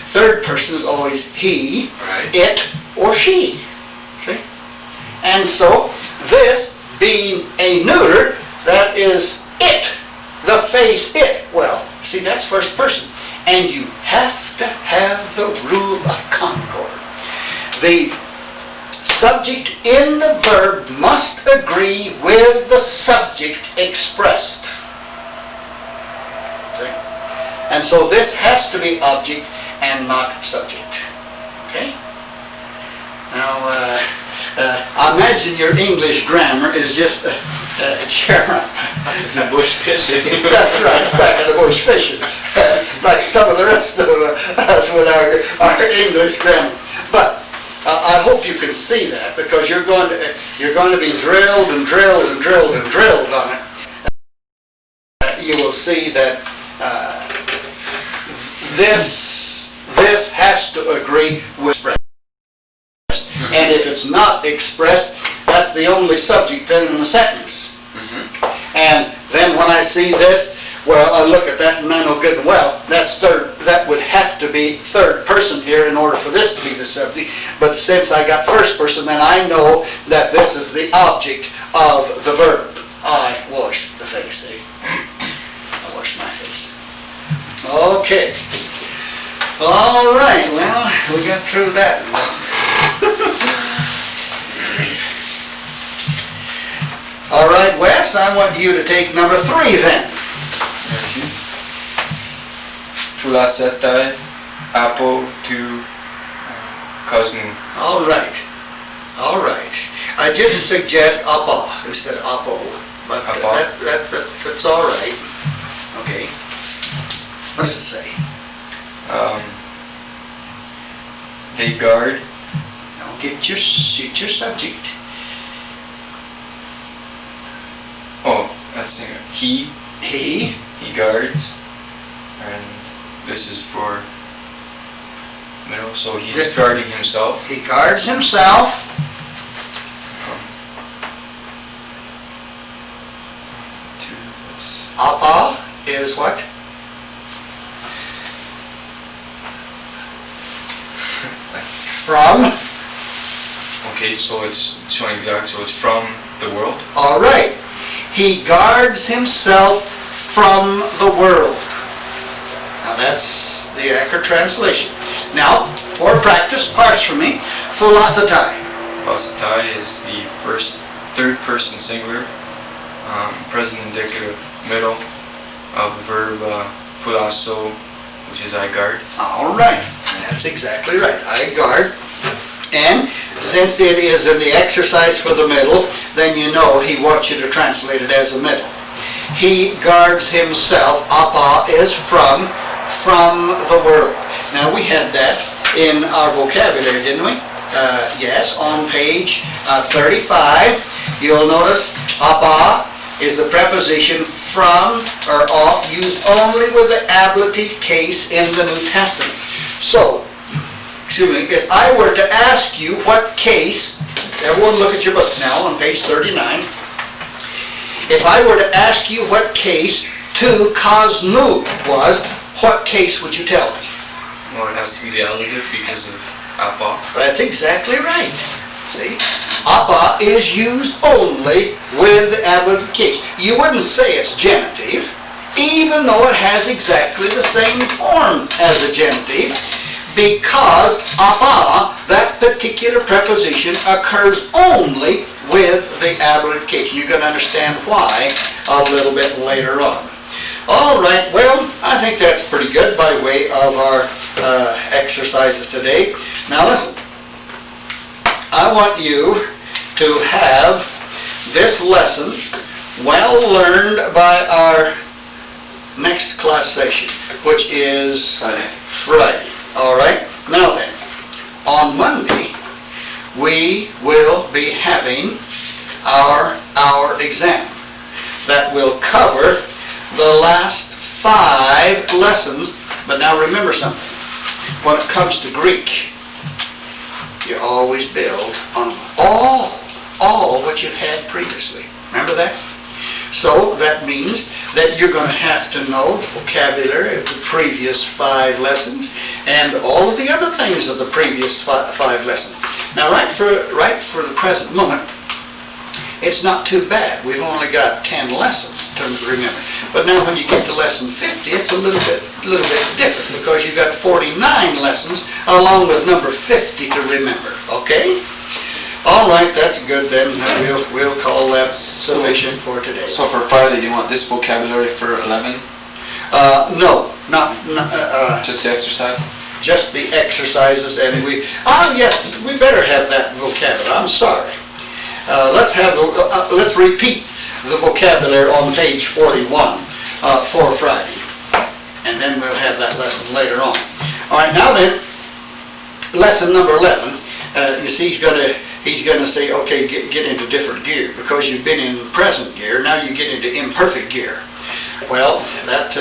third person is always he, Right. it, or she, see? And so, this being a neuter, that is it, the face it. Well, see, that's first person. And you have to have the rule of concord. The subject in the verb must agree with the subject expressed. See? And so this has to be object and not subject. Okay? Now, I imagine your English grammar is just Chairman. The bush fishing. That's right, it's back in the bush fishing, like some of the rest of us with our English grammar. But I hope you can see that, because you're going to be drilled and drilled and drilled and drilled on it. You will see that this has to agree with expressed. And if it's not expressed, that's the only subject then in the sentence. And then when I see this, well, I look at that and I know good and well, that's third. That would have to be third person here in order for this to be the subject. But since I got first person, then I know that this is the object of the verb. I wash the face, see? I wash my face. Okay. All right, well, we got through that. All right, Wes, I want you to take number 3 then. Fulasetai, apo tu kosmu. All right. All right. I just suggest apa instead of apo, but Apa. that's all right. Okay. What's it say? They guard. Now get your subject. Oh, that's it. He He guards, and this is for middle. So he's This- guarding himself. He guards himself. To this. Appa is what? From. Okay, so it's showing exact. So it's from the world. All right. He guards himself from the world. Now that's the accurate translation. Now, for practice, parse for me. Philosophy. Philosophy is the third person singular, present indicative middle of the verb philoso, which is I guard. All right. That's exactly right. I guard. And since it is in the exercise for the middle, then you know he wants you to translate it as a middle. He guards himself. Appa is from the world. Now we had that in our vocabulary, didn't we? Yes, on page 35, you'll notice appa is the preposition from or off, used only with the ablative case in the New Testament. So, excuse me, if I were to ask you what case, everyone look at your book now on page 39, if I were to ask you what case to cosmu was, what case would you tell me? Well, it has to be the ablative because of appa. That's exactly right. See? Appa is used only with the ablative case. You wouldn't say it's genitive, even though it has exactly the same form as a genitive, because appa, that particular preposition, occurs only with the ablative case. You're going to understand why a little bit later on. All right, well, I think that's pretty good by way of our exercises today. Now listen, I want you to have this lesson well learned by our next class session, which is Friday. All right, now then, on Monday, we will be having our exam that will cover the last 5 lessons. But now remember something. When it comes to Greek, you always build on all what you've had previously. Remember that? So that means that you're going to have to know the vocabulary of the previous 5 lessons and all of the other things of the previous 5 lessons. Now, right for the present moment, it's not too bad. We've only got 10 lessons to remember. But now when you get to lesson 50, it's a little bit different because you've got 49 lessons along with number 50 to remember. Okay? All right, that's good then. We'll call that sufficient for today. So for Friday, you want this vocabulary for 11? No, not Just the exercise? just the exercises, and yes, we better have that vocabulary. I'm sorry. Let's repeat the vocabulary on page 41 for Friday, and then we'll have that lesson later on. All right, now then, lesson number 11. You see, he's going to say, okay, get into different gear because you've been in present gear. Now you get into imperfect gear. Well, that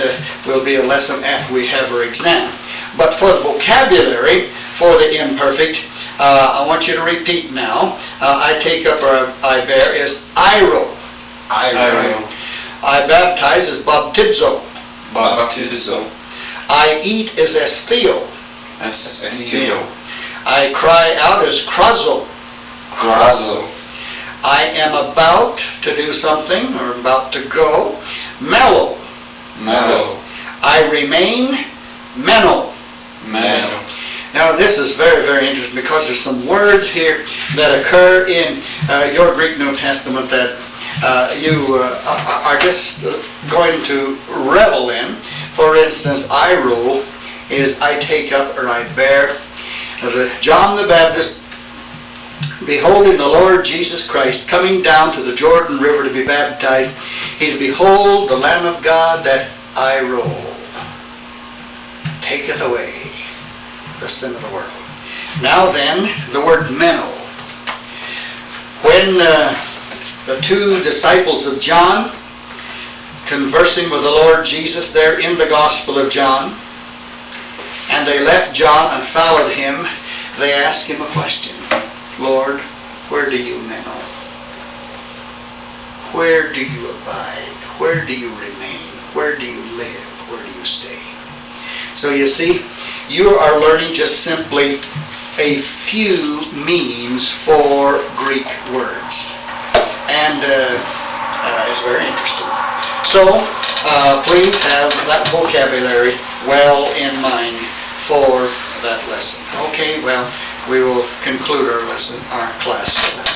will be a lesson after we have our exam. But for the vocabulary for the imperfect, I want you to repeat now. I take up or I bear is airo. I baptize is baptizo. I eat is estio. I cry out is krazo. I am about to do something or about to go. Mellow. I remain meno. Now this is very, very interesting because there's some words here that occur in your Greek New Testament that you are just going to revel in. For instance, I rule is I take up or I bear. John the Baptist, beholding the Lord Jesus Christ coming down to the Jordan River to be baptized, he's, behold the Lamb of God that I roll. taketh away the sin of the world. Now then, the word meno. When the two disciples of John, conversing with the Lord Jesus there in the Gospel of John, and they left John and followed him, they asked him a question. Lord, where do you meno? Where do you abide? Where do you remain? Where do you live? Where do you stay? So you see, you are learning just simply a few meanings for Greek words. And it's very interesting. So, please have that vocabulary well in mind for that lesson. Okay, well, we will conclude our lesson, our class with that.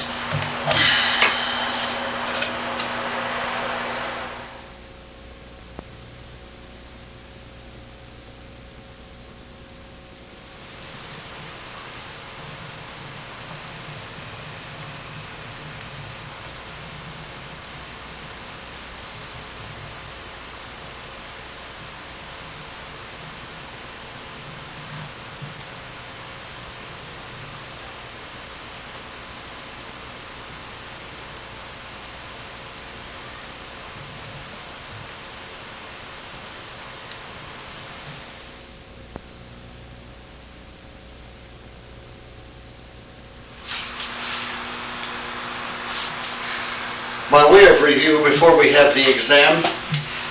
By way of review, before we have the exam,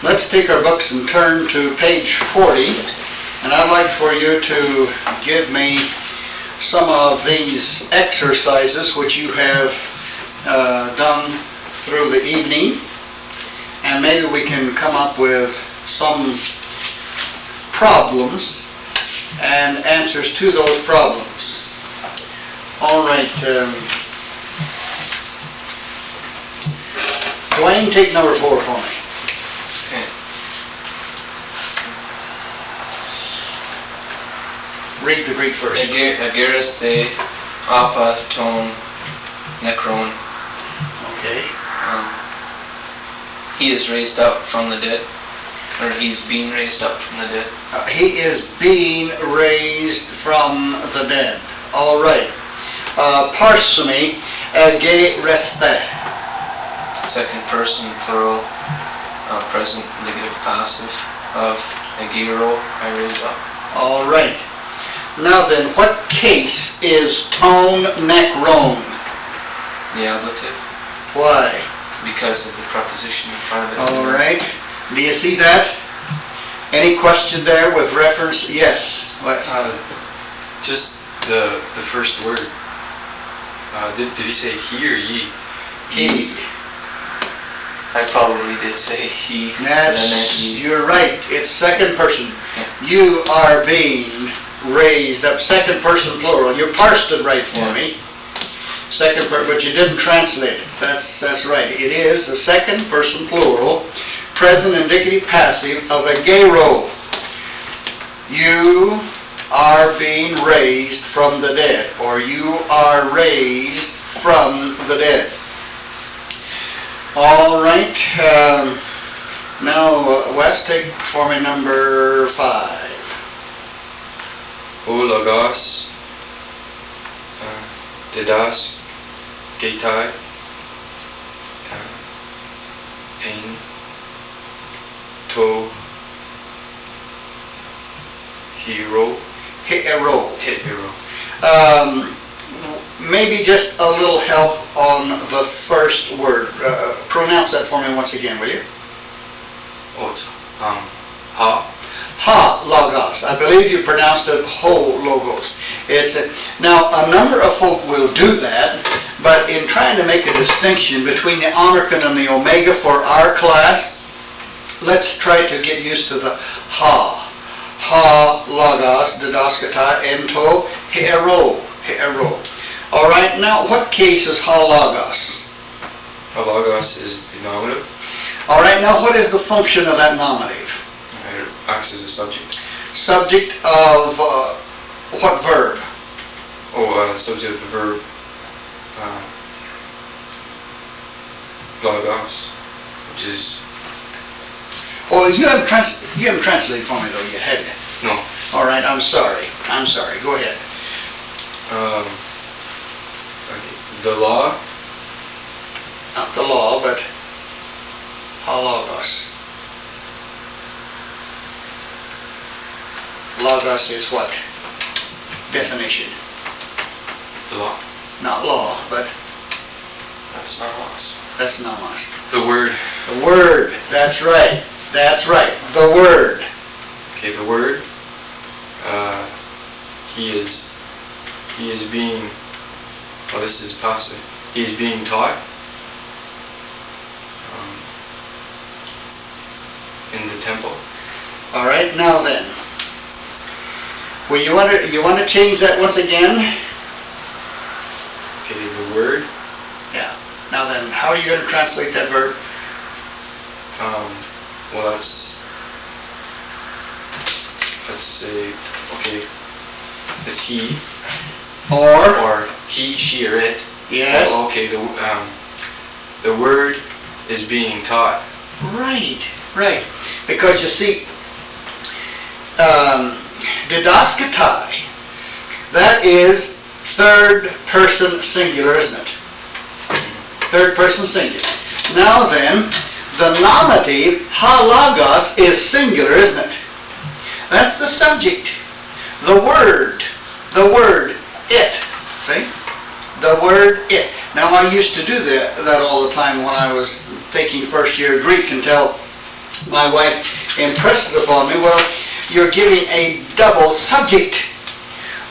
let's take our books and turn to page 40. And I'd like for you to give me some of these exercises which you have done through the evening. And maybe we can come up with some problems and answers to those problems. All right. Dwayne, take number 4 for me. Okay. Read the Greek first. Ageris the apa ton necron. Okay. He is raised up from the dead, or he's being raised up from the dead. He is being raised from the dead. All right. Parsomy, agereste. Second person plural, present negative passive of agero, I raise up. All right. Now then, what case is ton necron? The ablative, Why? because of the preposition in front of it. All right. Do you see that? Any question there with reference? Yes. Wes. Just the first word. Did he say he or ye? He. I probably did say he. and then he. You're right. It's second person. Yeah. You are being raised up. Second person plural. You parsed it right for Yeah. me. Second person, but you didn't translate it. That's right. It is the second person plural, present indicative passive of agero. You are being raised from the dead, or you are raised from the dead. All right. Now, Wes, take for me number 5. O logos, didas, getai, ein, to, hero, Hero. hero. Maybe just a little help on the first word. Pronounce that for me once again, will you? Ot, ha, Ha logos. I believe you pronounced it ho logos. Now a number of folk will do that, but in trying to make a distinction between the omicron and the omega for our class, let's try to get used to the ha. Ha logos, didaskata, ento, hero. All right, now what case is ha logos? logos is the nominative. All right, now what is the function of that nominative? It acts as a subject. Subject of what verb? Subject of the verb logos, which is Well, you haven't translated for me though yet, have you? no. All right, I'm sorry, go ahead. Okay. The law, Not the law, but halagos. Logos is what? Definition. the law, Not law, but That's not lost. that's nomos. the word. The Word, that's right, the Word. Okay, the word. He is being. Well, this is possible. He is being taught in the temple. All right, now then. Well, you want to change that once again? Okay, the word. Yeah. Now then, how are you going to translate that verb? Well, let's say, okay, it's he Or, he, she, or it. yes. Oh, okay, the word is being taught. Right. Because you see, didaskatai, that is third person singular, isn't it? Third person singular. Now then, the nominative, halagos, is singular, isn't it? That's the subject. The word, it. See? The word, it. Now I used to do that all the time when I was taking first year Greek until my wife impressed it upon me, well, you're giving a double subject.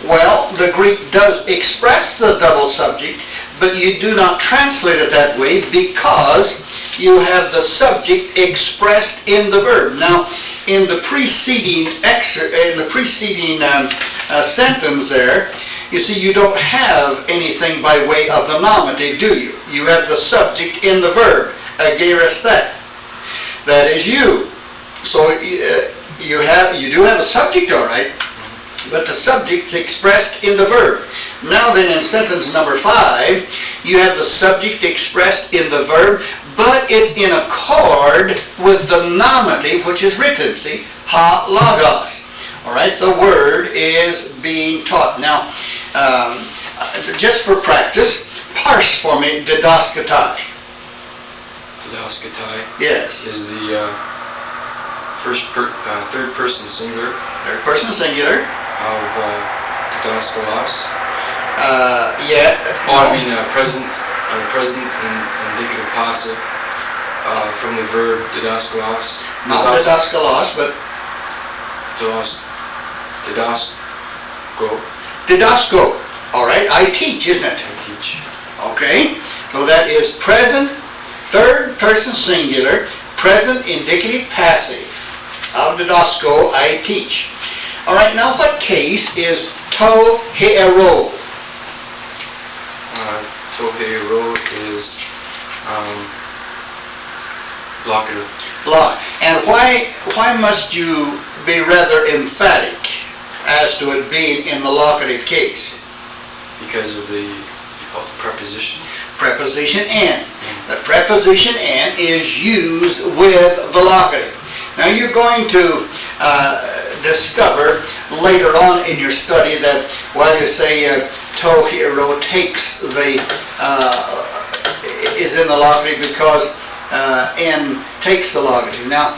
Well, the Greek does express the double subject, but you do not translate it that way because you have the subject expressed in the verb. Now, in the preceding sentence there, you see you don't have anything by way of the nominative, do you? You have the subject in the verb, agerestet. That is you. So you do have a subject, all right, but the subject's expressed in the verb. Now then, in sentence number 5, you have the subject expressed in the verb, but it's in accord with the nominative, which is written, see? Ha logos. All right, the word is being taught. Now, just for practice, parse for me didaskatai. Didaskatai Yes. is the third person singular Third person singular. of didaskalos. Yeah. Oh, I mean present and indicative passive from the verb didaskalos. Not didaskalos, but Didasko. didasko. All right, I teach, isn't it? I teach. Okay, so that is present, third person singular, present indicative passive. Of didasko, I teach. All right, now what case is to hero? Tohero is locative. Block. And why must you be rather emphatic as to it being in the locative case? Because of you call it the preposition. Preposition "and." The preposition "and" is used with the locative. Now you're going to discover later on in your study that while you say to hero takes is in the locative because "and" takes the locative. Now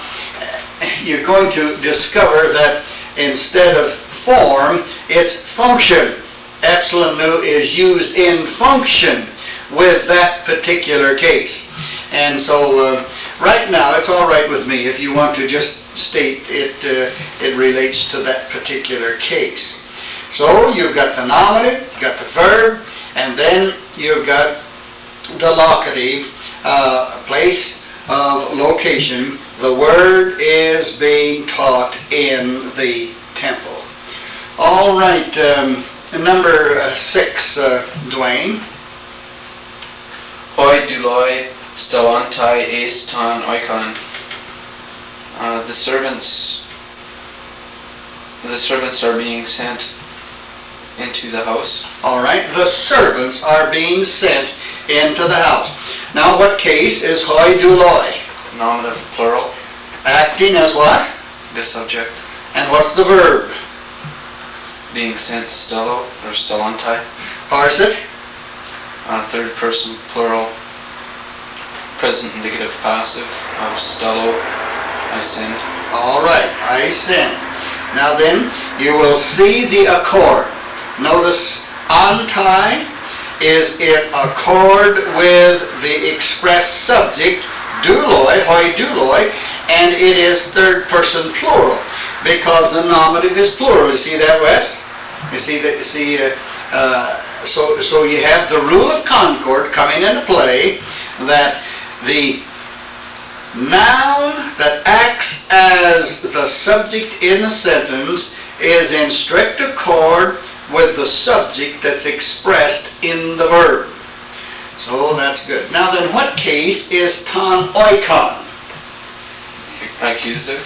you're going to discover that instead of form, it's function. Epsilon nu is used in function with that particular case. And so right now it's all right with me if you want to just state it relates to that particular case. So you've got the nominative, you've got the verb, and then you've got the locative, place of location. The word is being taught in the temple. All right, number 6, Dwayne. Hoi duloi stalantai eis ton oikon. The servants are being sent into the house. All right, the servants are being sent into the house. Now what case is hoi duloi? Nominative plural. Acting as what? The subject. And what's the verb? being sent stello or stellantai. Parse it. Third person plural, present indicative passive of stello, I send. All right, I send. Now then, you will see the accord. Notice antai is in accord with the express subject, douloi, hoi douloi, and it is third person plural because the nominative is plural. You see that, Wes? You see that? So you have the rule of concord coming into play, that the noun that acts as the subject in the sentence is in strict accord with the subject that's expressed in the verb. So that's good. Now then, what case is ton oikon? Accusative,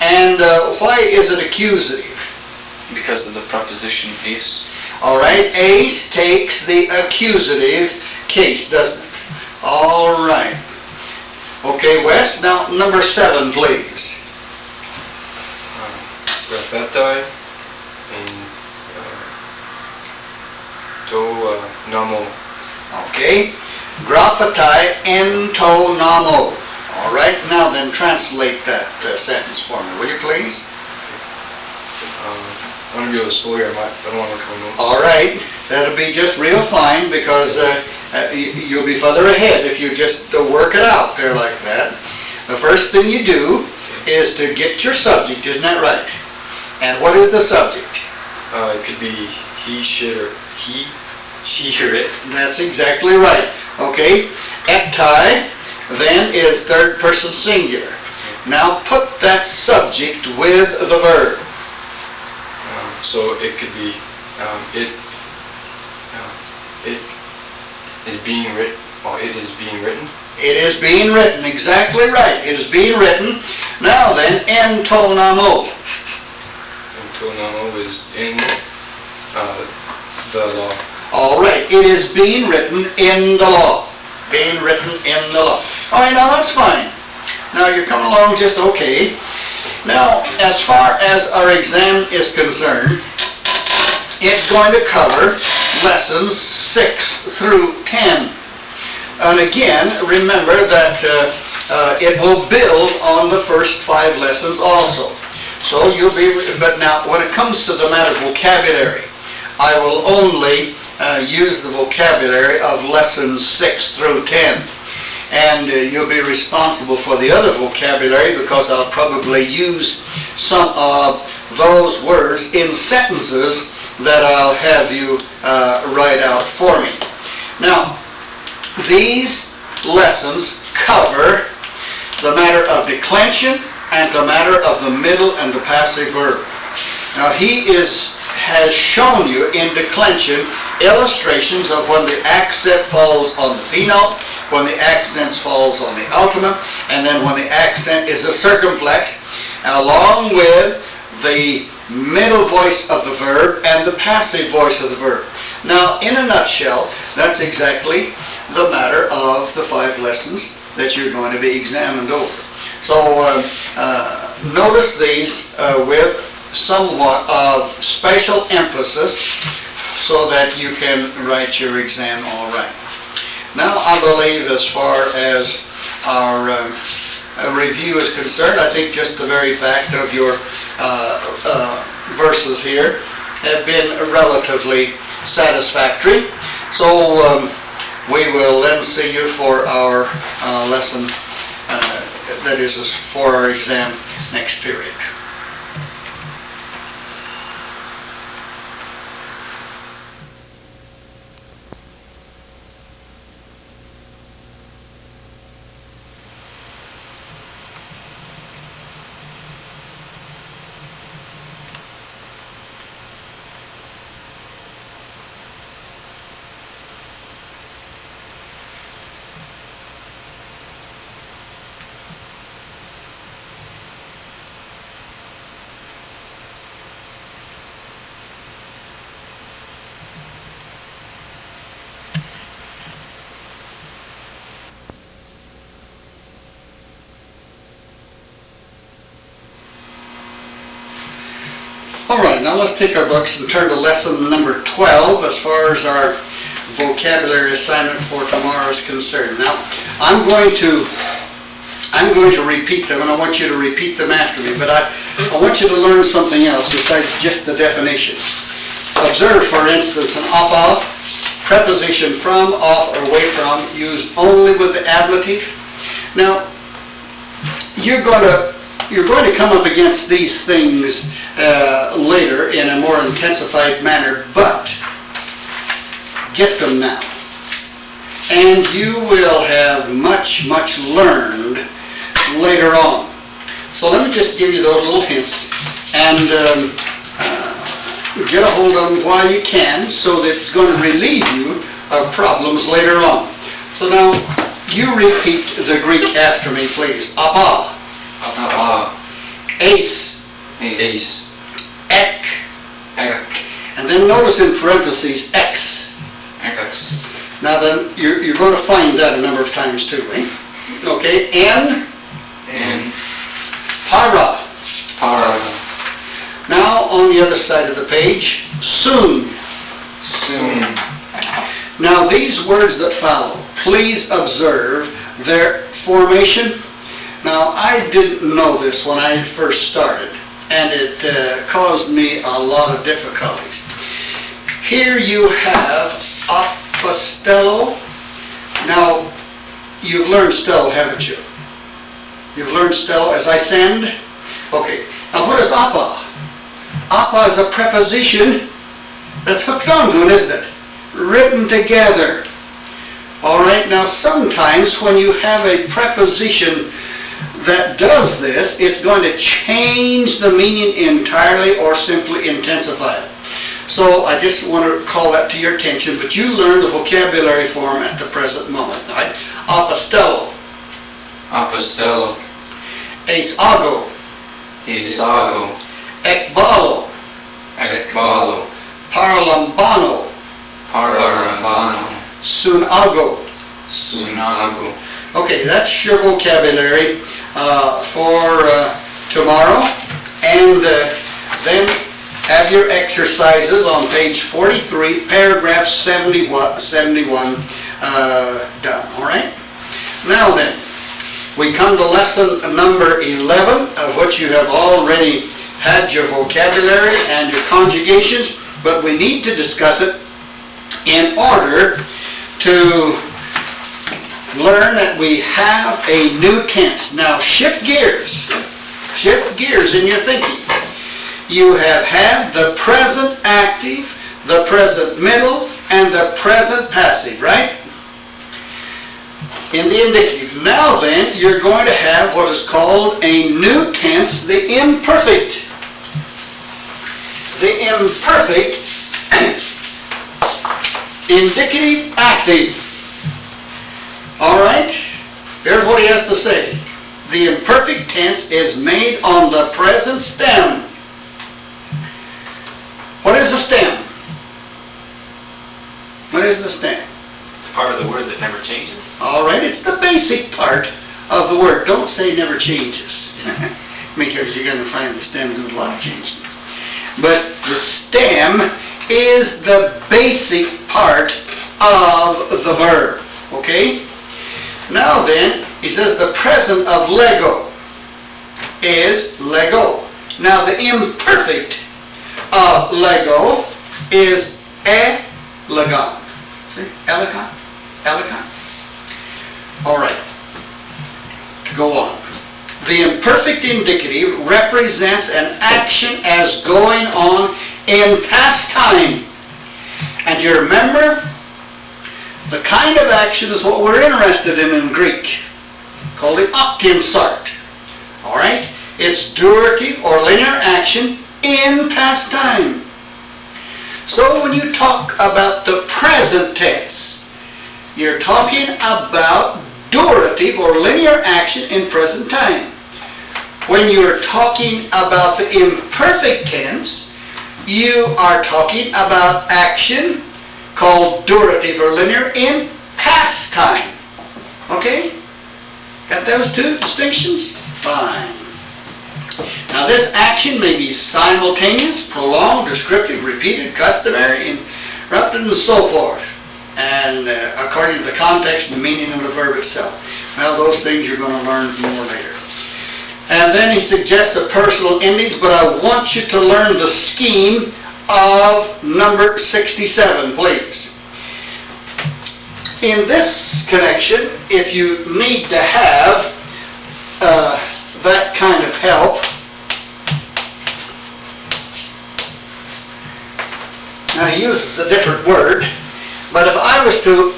And why is it accusative? because of the preposition ace. All right, ace takes the accusative case, doesn't it? All right. Okay, Wes, now number 7, please. Graphetai and to namo. Okay, graphetai ento namo. All right, now then translate that sentence for me, will you please? I'm gonna go slow here. I don't want to come in. All right, that'll be just real fine because you'll be further ahead if you just work it out there like that. The first thing you do is to get your subject, isn't that right? And what is the subject? It could be he, she, or it. That's exactly right. Okay, etai then is third person singular. Now put that subject with the verb. So it could be it is being written. Oh, it is being written. It is being written, exactly right. It is being written. Now then, ento namo. And tonamo is in the law. All right, it is being written in the law. Being written in the law. All right, now that's fine. Now you're coming along just okay. Now, as far as our exam is concerned, it's going to cover lessons 6 through 10. And again, remember that it will build on the first 5 lessons also. So you'll be, but now when it comes to the matter of vocabulary, I will only use the vocabulary of lessons 6 through 10. And you'll be responsible for the other vocabulary because I'll probably use some of those words in sentences that I'll have you write out for me. Now, these lessons cover the matter of declension and the matter of the middle and the passive verb. Now, he has shown you in declension illustrations of when the accent falls on the P note, when the accent falls on the ultimate, and then when the accent is a circumflex, along with the middle voice of the verb and the passive voice of the verb. Now, in a nutshell, that's exactly the matter of the 5 lessons that you're going to be examined over. So, notice these with somewhat of special emphasis so that you can write your exam all right. Now, I believe as far as our review is concerned, I think just the very fact of your verses here have been relatively satisfactory. So we will then see you for our lesson, that is for our exam next period. right, now let's take our books and turn to lesson number 12 as far as our vocabulary assignment for tomorrow is concerned. Now, I'm going to repeat them, and I want you to repeat them after me, but I want you to learn something else besides just the definition. Observe, for instance, an apa, preposition from, off, or away from, used only with the ablative. Now, you're going to come up against these things later in a more intensified manner, but get them now. And you will have much learned later on. So let me just give you those little hints and get a hold of them while you can, so that it's going to relieve you of problems later on. So now, you repeat the Greek after me, please. Apa. Apa. Ace. Ace. Ek. Ek. And then notice in parentheses, X. X. Now then, you're going to find that a number of times too, eh? Okay, N. N. Para. Para. Now, on the other side of the page, soon. Soon. Now, these words that follow, please observe their formation. Now, I didn't know this when I first started, and it caused me a lot of difficulties. Here you have apostello. Now, you've learned stello, haven't you? You've learned stello as I send? Okay. Now, what is apa? Apa is a preposition that's hooked onto it, isn't it? Written together. All right, now sometimes when you have a preposition that does this, it's going to change the meaning entirely or simply intensify it. So I just want to call that to your attention, but you learn the vocabulary form at the present moment. All right? Apostello. Apostello. Asago. Isago. Ekbalo. Ekbalo. Paralambano. Paralambano. Sunago. Sunago. Okay, that's your vocabulary for tomorrow. And then have your exercises on page 43, paragraph 71 done. All right? Now then, we come to lesson number 11, of which you have already had your vocabulary and your conjugations, but we need to discuss it in order to learn that we have a new tense. Now shift gears in your thinking. You have had the present active, the present middle, and the present passive, right? In the indicative. Now then, you're going to have what is called a new tense, the imperfect. The imperfect indicative active. All right? Here's what he has to say. The imperfect tense is made on the present stem. What is the stem? What is the stem? Part of the word that never changes. All right, it's the basic part of the word. Don't say never changes. Because you're going to find the stem doing a lot of changing. But the stem is the basic part of the verb. Okay? Now then, he says the present of lego is lego. Now the imperfect of lego is elegon. See? Elegon? Elegon? All right. To go on. The imperfect indicative represents an action as going on in past time. And you remember, the kind of action is what we're interested in Greek, called the octinsart. All right? It's durative or linear action in past time. So when you talk about the present tense, you're talking about durative or linear action in present time. When you're talking about the imperfect tense, you are talking about action called durative or linear in past time. Okay? Got those two distinctions? Fine. Now this action may be simultaneous, prolonged, descriptive, repeated, customary, interrupted, and so forth. And according to the context and the meaning of the verb itself. Well, those things you're going to learn more later. And then he suggests the personal endings, but I want you to learn the scheme of number 67, please. In this connection, if you need to have that kind of help, now he uses a different word, but if I was to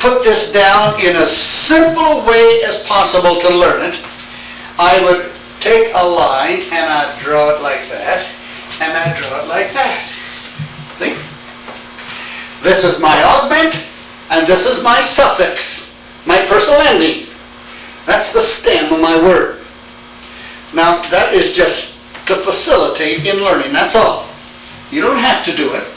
put this down in as simple a way as possible to learn it, I would take a line and I'd draw it like that, and I'd draw it like that. See? This is my augment, and this is my suffix, my personal ending. That's the stem of my word. Now, that is just to facilitate in learning, that's all. You don't have to do it.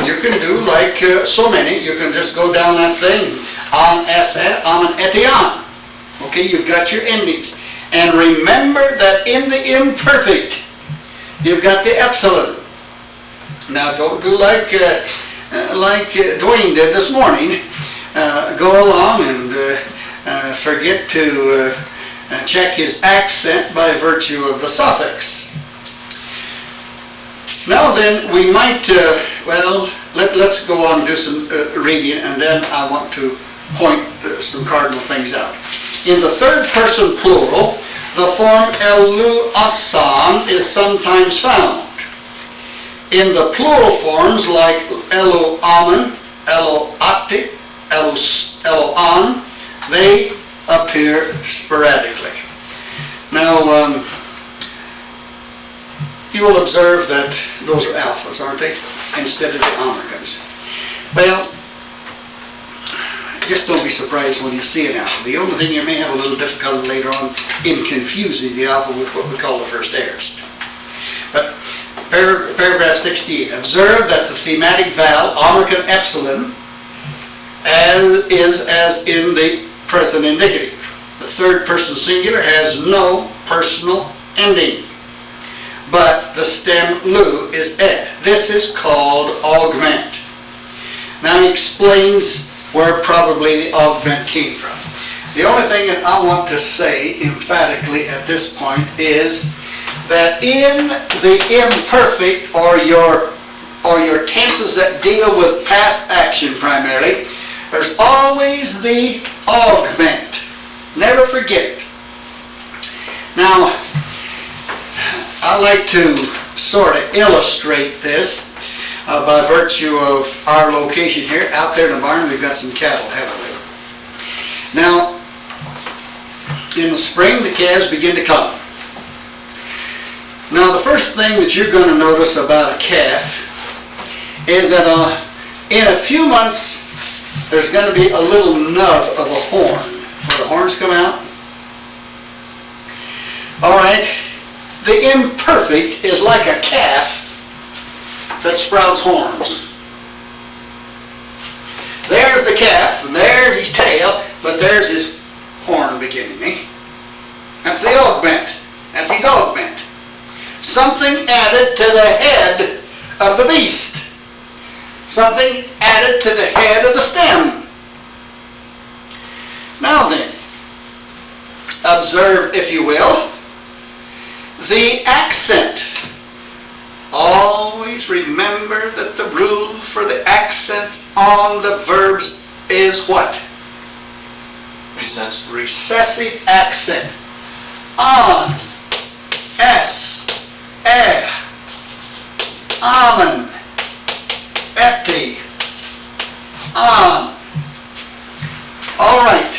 You can do like so many, you can just go down that thing, on, an, etian. Okay, you've got your endings. And remember that in the imperfect, you've got the epsilon. Now don't do like Dwayne did this morning. Go along and forget to check his accent by virtue of the suffix. Now then, we might, let's go on and do some reading, and then I want to point some cardinal things out. In the third person plural, the form elu asan is sometimes found. In the plural forms like elu amen, elu ati, elu an, they appear sporadically. Now, you will observe that those are alphas, aren't they? Instead of the omicrons. Well, just don't be surprised when you see an alpha. The only thing you may have a little difficulty later on in confusing the alpha with what we call the first aorist. But paragraph 68, observe that the thematic vowel, omicron epsilon, is as in the present indicative. The third person singular has no personal ending, but the stem lu is ed. This is called augment. Now he explains where probably the augment came from. The only thing that I want to say emphatically at this point is that in the imperfect, or your tenses that deal with past action primarily, there's always the augment. Never forget it. Now, I like to sort of illustrate this by virtue of our location here. Out there in the barn, we've got some cattle, haven't we? Now, in the spring, the calves begin to come. Now, the first thing that you're going to notice about a calf is that in a few months, there's going to be a little nub of a horn, where the horns come out. All right. The imperfect is like a calf that sprouts horns. There's the calf, and there's his tail, but there's his horn beginning. Eh? That's the augment. That's his augment. Something added to the head of the beast. Something added to the head of the stem. Now then, observe, if you will, the accent. Always remember that the rule for the accent on the verbs is what? Recess. Recessive accent. On, es, amen, eti, on. All right.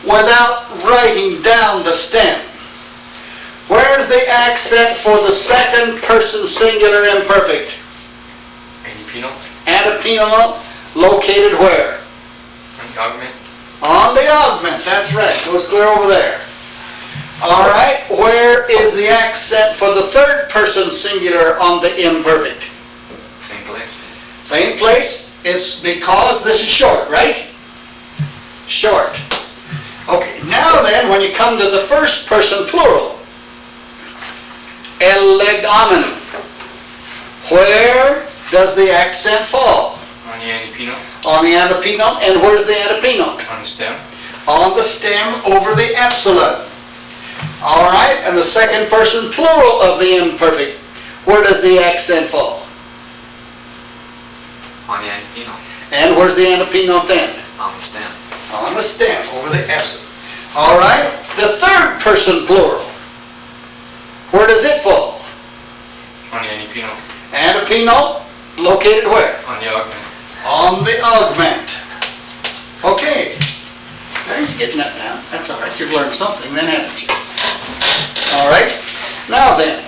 Without writing down the stem, where's the accent for the second person singular imperfect? Antepenal. Antepenal, located where? Augment. On the augment, that's right. Goes clear over there. All right, where is the accent for the third person singular on the imperfect? Same place. Same place. It's because this is short, right? Short. Okay, now then, when you come to the first person plural, legamen. Where does the accent fall? On the antepino, On the antepinum. And where's the antepinum? on the stem, On the stem over the epsilon. All right, and the second person plural of the imperfect, where does the accent fall? On the antepino, And where's the antepinum then? on the stem. On the stem over the epsilon. All right, the third person plural, where does it fall? on the antepino, Antepinum, located where? on the augment. On the augment. Okay. There, you're getting that down. That's all right. You've learned something then, haven't you? All right. Now then,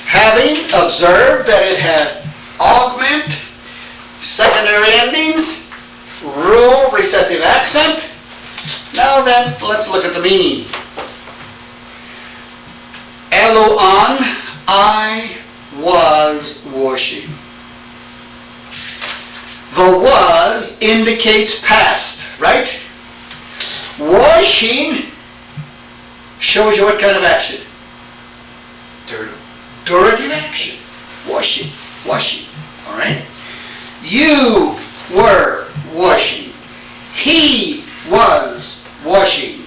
having observed that it has augment, secondary endings, rule, recessive accent, now then, let's look at the meaning. Eloan, I was washing. The was indicates past, right? Washing shows you what kind of action? Dirt. Durative action. Washing, washing, all right? You were washing. He was washing.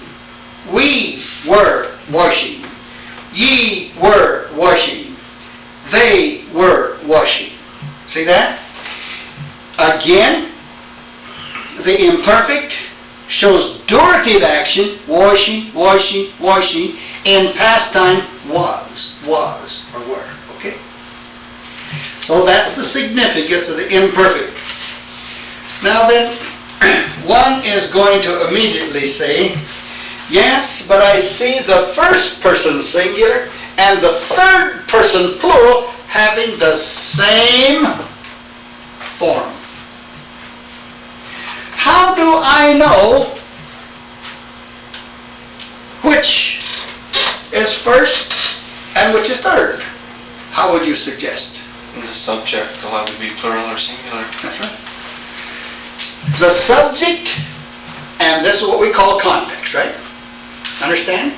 We were washing. Ye were washing. They were washing. See that? Again, the imperfect shows durative action, washing, washing, washing, in past time, was, or were, okay? So that's the significance of the imperfect. Now then, one is going to immediately say, yes, but I see the first person singular and the third person plural having the same form. How do I know which is first and which is third? How would you suggest? The subject will have to be plural or singular. That's right. The subject, and this is what we call context, right? Understand?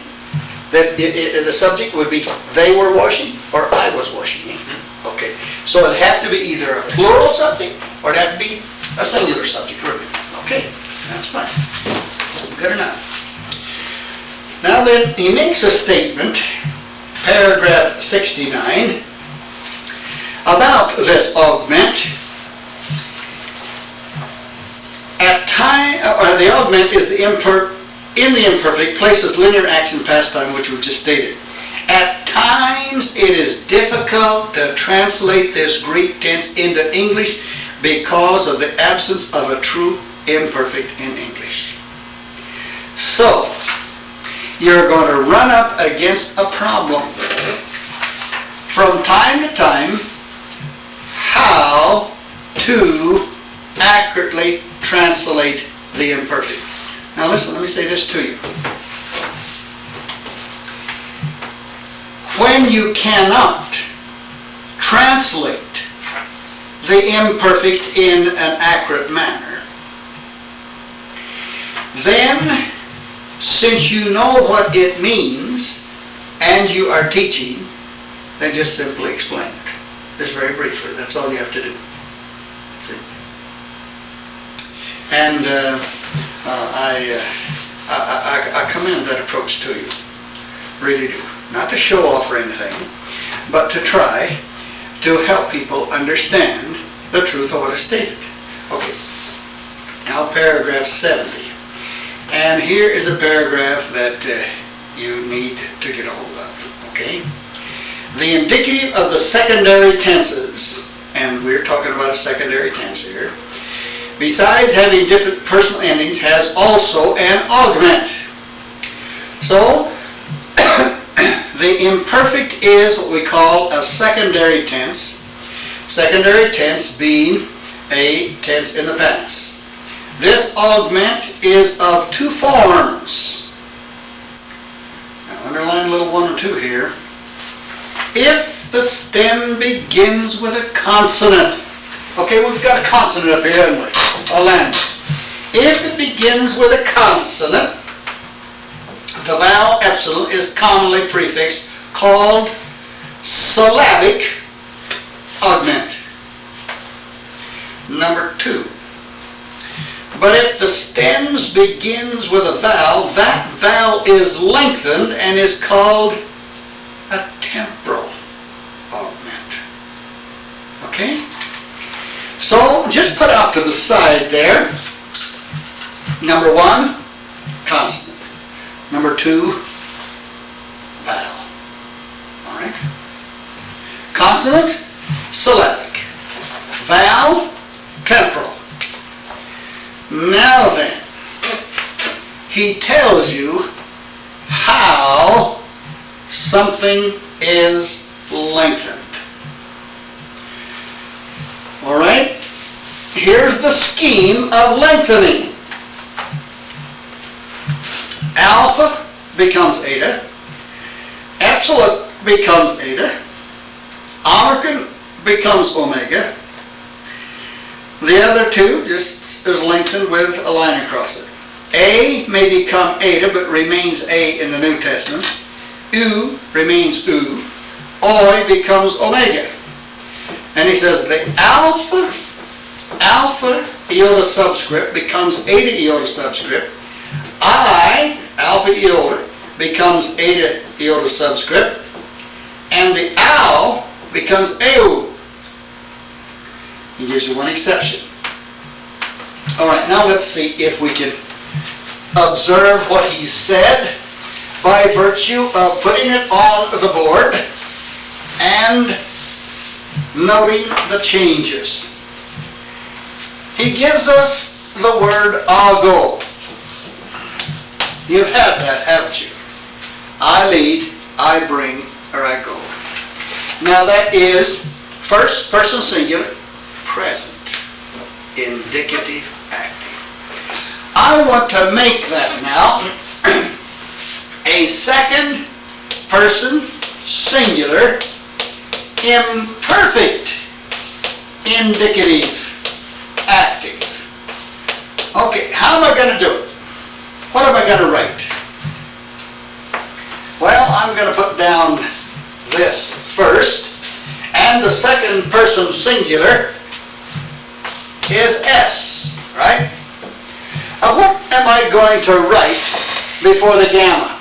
That the subject would be they were washing or I was washing. Okay. So it'd have to be either a plural subject or it'd have to be a singular subject, really. Okay, that's fine. Good enough. Now then, he makes a statement, paragraph 69, about this augment. At time, the augment is the in the imperfect places linear action past time, which we just stated. At times, it is difficult to translate this Greek tense into English because of the absence of a true imperfect in English. So, you're going to run up against a problem from time to time how to accurately translate the imperfect. Now listen, let me say this to you. When you cannot translate the imperfect in an accurate manner, then, since you know what it means and you are teaching, then just simply explain it. Just very briefly, that's all you have to do. See? And I commend that approach to you. Really do. Not to show off or anything, but to try to help people understand the truth of what is stated. Okay. Now paragraph 70. And here is a paragraph that you need to get a hold of. Okay? The indicative of the secondary tenses, and we're talking about a secondary tense here, besides having different personal endings, has also an augment. So, the imperfect is what we call a secondary tense. Secondary tense being a tense in the past. This augment is of two forms. Now underline little 1 and 2 here. If the stem begins with a consonant. Okay, we've got a consonant up here, haven't we? A land. If it begins with a consonant, the vowel epsilon is commonly prefixed, called syllabic augment. Number 2. But if the stems begins with a vowel, that vowel is lengthened and is called a temporal augment. Okay? So just put out to the side there. Number 1, consonant. Number 2, vowel. All right? Consonant, syllabic. Vowel, temporal. Now then, he tells you how something is lengthened. All right? Here's the scheme of lengthening. Alpha becomes eta. Epsilon becomes eta. Omicron becomes omega. The other two just is lengthened with a line across it. A may become eta but remains A in the New Testament. U remains U. Oi becomes omega. And he says the alpha iota subscript becomes eta iota subscript. I, alpha iota, becomes eta iota subscript. And the ow becomes AU. He gives you one exception. All right, now let's see if we can observe what he said by virtue of putting it on the board and noting the changes. He gives us the word ago. You've had that, haven't you? I lead, I bring, or I go. Now that is first person singular, present, indicative, active. I want to make that now a second person singular, imperfect, indicative, active. Okay, how am I going to do it? What am I going to write? Well, I'm going to put down this first, and the second person singular is S, right? What am I going to write before the gamma?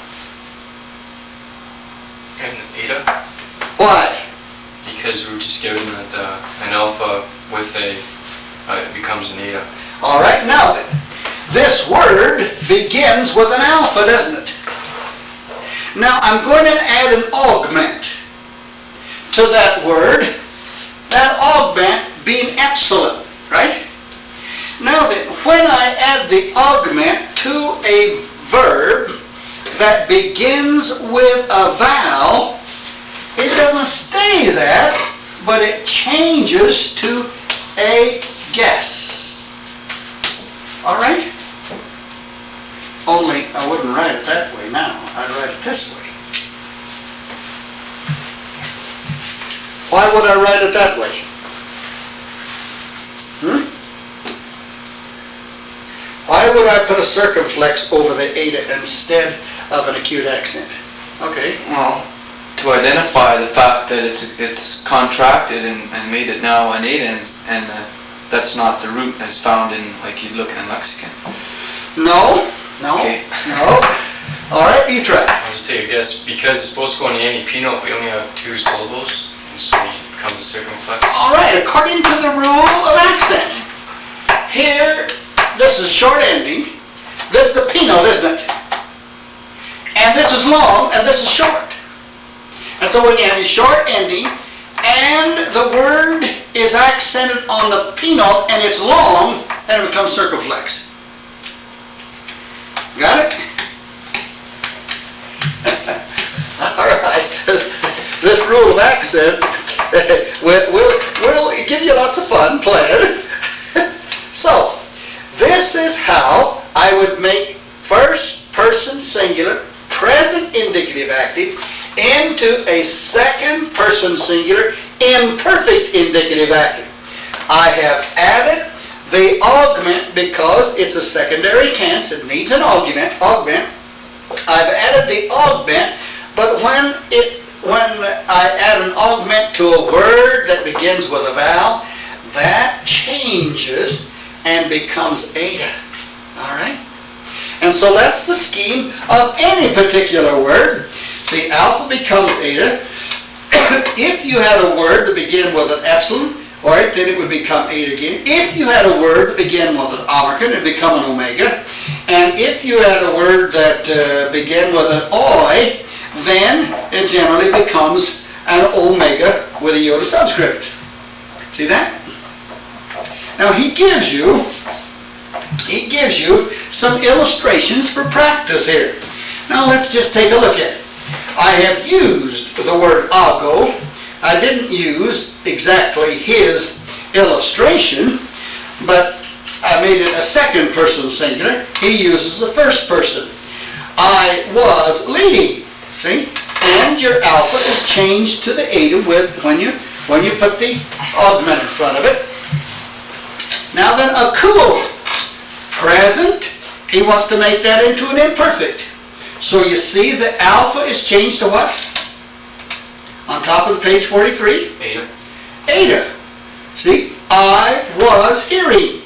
And eta, Why? because we're just given that an alpha with a, it becomes an eta. All right, now then, this word begins with an alpha, doesn't it? Now I'm going to add an augment to that word, that augment being epsilon, right? Now then, when I add the augment to a verb that begins with a vowel, it doesn't stay that, but it changes to a guess. All right? Only I wouldn't write it that way now. I'd write it this way. Why would I write it that way? Why would I put a circumflex over the eta instead of an acute accent? Okay. Well, to identify the fact that it's contracted and made it now an eta, and that's not the root as found in, like, you look in a lexicon. No. Okay. No. All right, you try. I'll just take a guess. Because it's supposed to go in the anti-penal, we only have 2 syllables, and so it becomes a circumflex. All right, according to the rule of accent. Here, this is short ending. This is the penal, isn't it? And this is long, and this is short. And so when you have your short ending, and the word is accented on the penal, and it's long, then it becomes circumflex. Got it? All right. This rule of accent will give you lots of fun playing. So, this is how I would make first person singular, present indicative active, into a second person singular, imperfect indicative active. I have added the augment because it's a secondary tense. It needs an augment. I've added the augment, but when I add an to a word that begins with a vowel, that changes and becomes eta. All right? And so that's the scheme of any particular word. See, alpha becomes eta. If you had a word that began with an epsilon, all right, then it would become eta again. If you had a word that began with an omicron, it would become an omega. And if you had a word that began with an oi, then it generally becomes an omega with a iota subscript. See that? Now he gives you some illustrations for practice here. Now let's just take a look at it. I have used the word ago. I didn't use exactly his illustration, but I made it a second person singular. He uses the first person. I was leading. See? And your alpha is changed to the eta when you put the augment in front of it. Now then, akuo, present, he wants to make that into an imperfect. So you see the alpha is changed to what? On top of the page 43? Eta. Eta. See? I was hearing.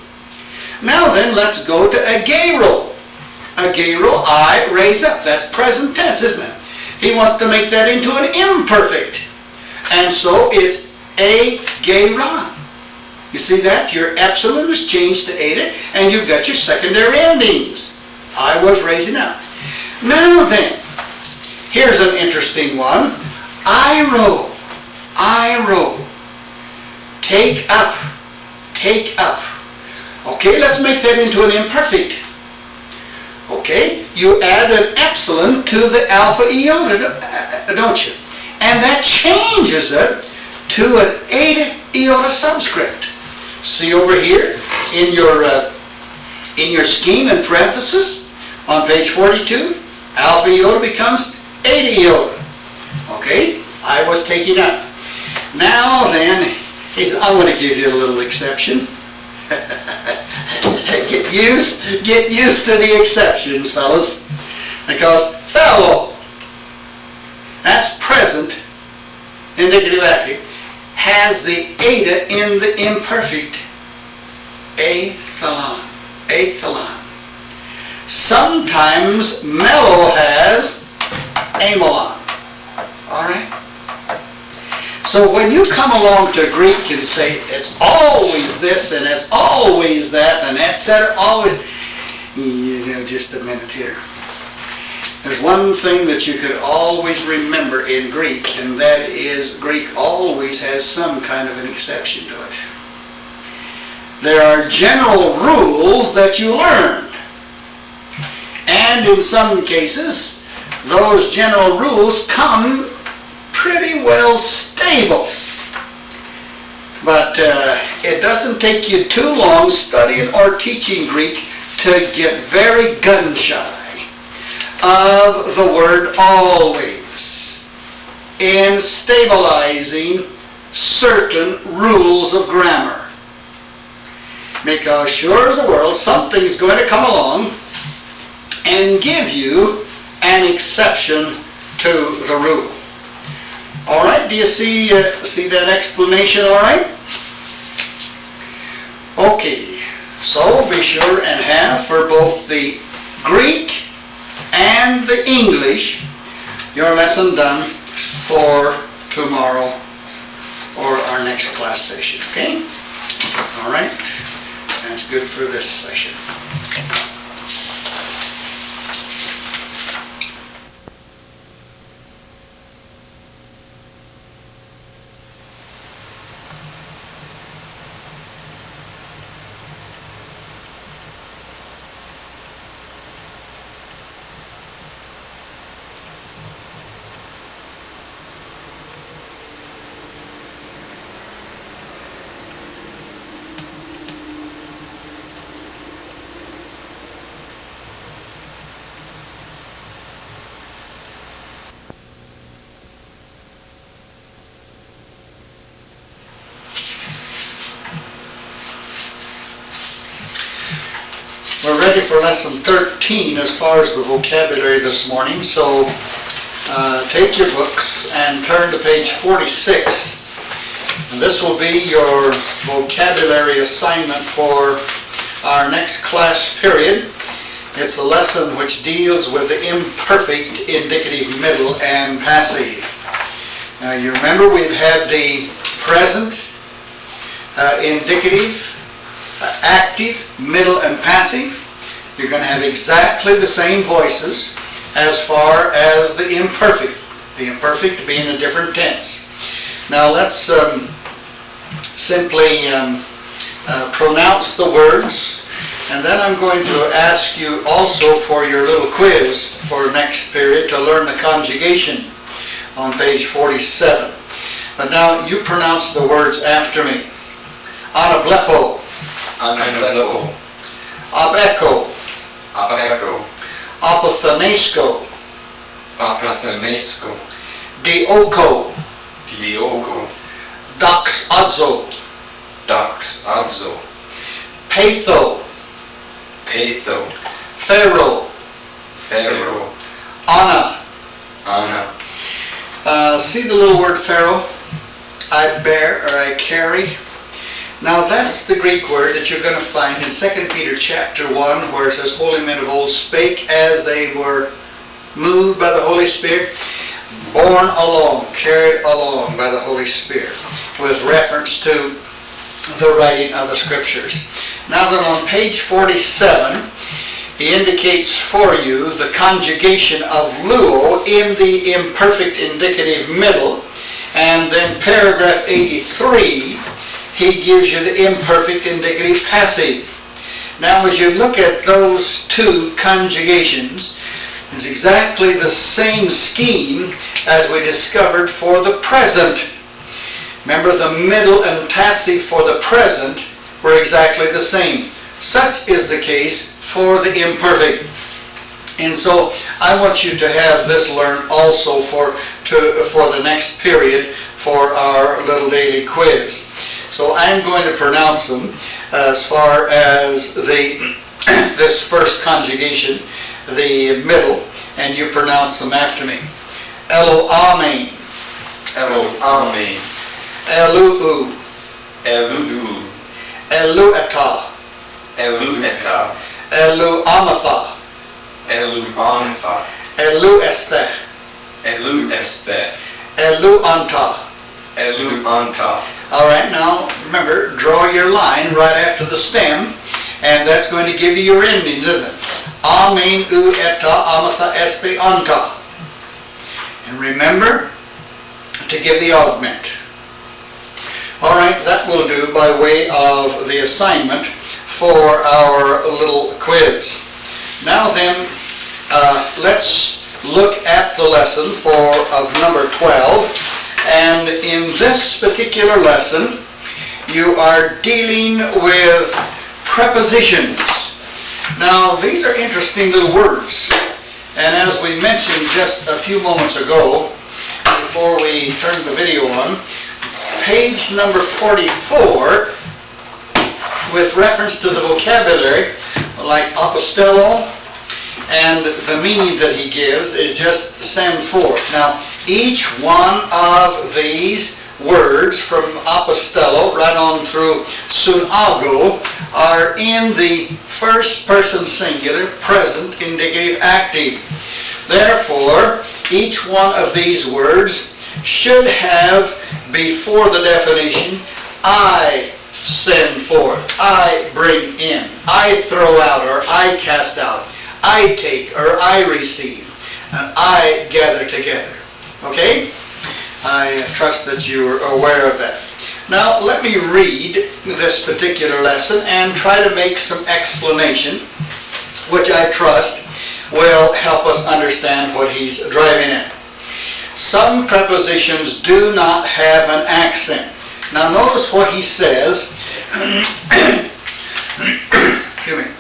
Now then, let's go to agero. Agero, I raise up. That's present tense, isn't it? He wants to make that into an imperfect. And so it's agera. You see that? Your epsilon is changed to eta, and you've got your secondary endings. I was raising up. Now then, here's an interesting one. Iro. Iro. Take up. Take up. Okay, let's make that into an imperfect. Okay, you add an epsilon to the alpha iota, don't you? And that changes it to an eta iota subscript. See over here in your scheme in parenthesis on page 42, alpha iota becomes eta iota. Okay, I was taking up. Now then, he said, I'm going to give you a little exception. Get used to the exceptions, fellas, because fellow, that's present, indicative active, has the eta in the imperfect. Athalon. Athalon. Sometimes mellow has amelon. All right? So when you come along to Greek and say, it's always this and it's always that and etc., always, you know, just a minute here. There's one thing that you could always remember in Greek, and that is Greek always has some kind of an exception to it. There are general rules that you learn. And in some cases, those general rules come pretty well stable. But it doesn't take you too long studying or teaching Greek to get very gun-shy of the word always in stabilizing certain rules of grammar. Because sure as the world, something's going to come along and give you an exception to the rule. All right, do you see that explanation all right? Okay, so be sure and have for both the Greek and the English your lesson done for tomorrow or our next class session, okay? All right, that's good for this session. We're ready for lesson 13 as far as the vocabulary this morning, so take your books and turn to page 46 And this will be your vocabulary assignment for our next class period. It's a lesson which deals with the imperfect, indicative, middle, and passive. Now you remember we've had the present, indicative, active, middle, and passive. You're going to have exactly the same voices as far as the imperfect being a different tense. Now let's simply pronounce the words, and then I'm going to ask you also for your little quiz for next period to learn the conjugation on page 47. But now you pronounce the words after me. Anablepo, Anablepo, Abeko, Abeko, Apothanesco, Apathanesco, Dioko, Dioko, Dax Adzo, Dax Adzo, Patho, Patho, Pharaoh, Pharaoh, Anna. Anna. See the little word Pharaoh? I bear or I carry. Now that's the Greek word that you're going to find in 2 Peter chapter 1, where it says, holy men of old spake as they were moved by the Holy Spirit, borne along, carried along by the Holy Spirit, with reference to the writing of the Scriptures. Now then on page 47, he indicates for you the conjugation of luo in the imperfect indicative middle, and then paragraph 83, he gives you the imperfect indicative passive. Now as you look at those two conjugations, it's exactly the same scheme as we discovered for the present. Remember, the middle and passive for the present were exactly the same. Such is the case for the imperfect. And so I want you to have this learned also for the next period for our little daily quiz. So I'm going to pronounce them as far as this first conjugation, the middle, and you pronounce them after me. Elo amen. Elo amen. Eluu. Eluu. Elueta. Elueta. Elu amatha. Elu antha. Elu este. Elu este. Elu anta. Elu anta. All right, now remember, draw your line right after the stem, and that's going to give you your endings, isn't it? Amen, u, eta, amatha, este, anta. And remember to give the augment. All right, that will do by way of the assignment for our little quiz. Now then, let's look at the lesson of number 12. And in this particular lesson, you are dealing with prepositions. Now, these are interesting little words. And as we mentioned just a few moments ago, before we turned the video on, page number 44, with reference to the vocabulary, like apostello, and the meaning that he gives is just send forth. Now, each one of these words from apostello right on through sunago are in the first person singular, present, indicative, active. Therefore, each one of these words should have before the definition, I send forth, I bring in, I throw out, or I cast out, I take, or I receive, and I gather together. Okay? I trust that you are aware of that. Now, let me read this particular lesson and try to make some explanation, which I trust will help us understand what he's driving at. Some prepositions do not have an accent. Now, notice what he says. Excuse me.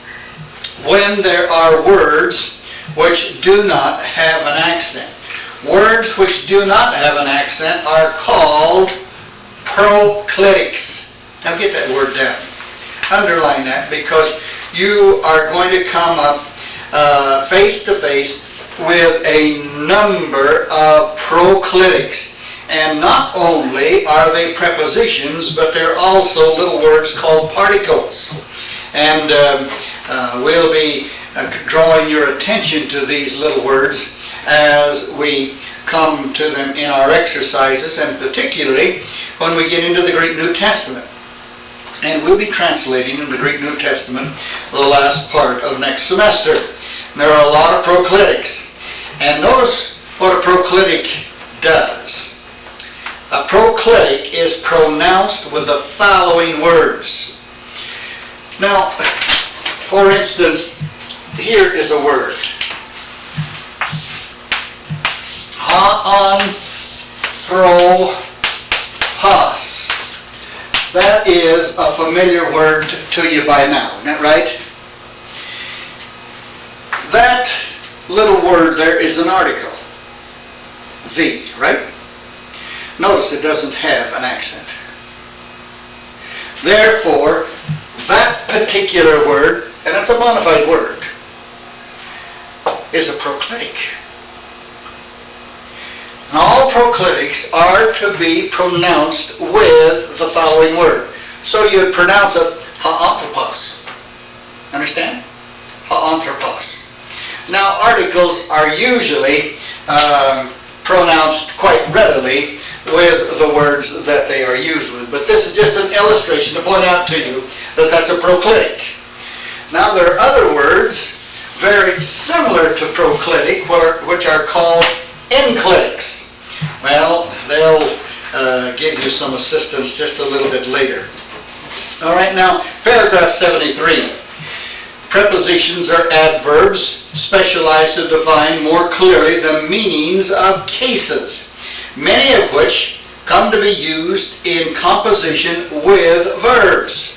When there are words which do not have an accent. Words which do not have an accent are called proclitics. Now get that word down. Underline that, because you are going to come up face to face with a number of proclitics. And not only are they prepositions, but they're also little words called particles. And we'll be drawing your attention to these little words as we come to them in our exercises, and particularly when we get into the Greek New Testament. And we'll be translating in the Greek New Testament the last part of next semester. And there are a lot of proclitics. And notice what a proclitic does. A proclitic is pronounced with the following words. Now, for instance, here is a word. Haanthropos. That is a familiar word to you by now, isn't that right? That little word there is an article. The, right? Notice it doesn't have an accent. Therefore, that particular word, and it's a bona fide word, is a proclitic. And all proclitics are to be pronounced with the following word. So you'd pronounce it haanthropos. Understand? Haanthropos. Now, articles are usually pronounced quite readily with the words that they are used with. But this is just an illustration to point out to you that that's a proclitic. Now there are other words very similar to proclitic, which are called enclitics. Well, they'll give you some assistance just a little bit later. All right, now paragraph 73. Prepositions are adverbs specialized to define more clearly the meanings of cases, many of which come to be used in composition with verbs.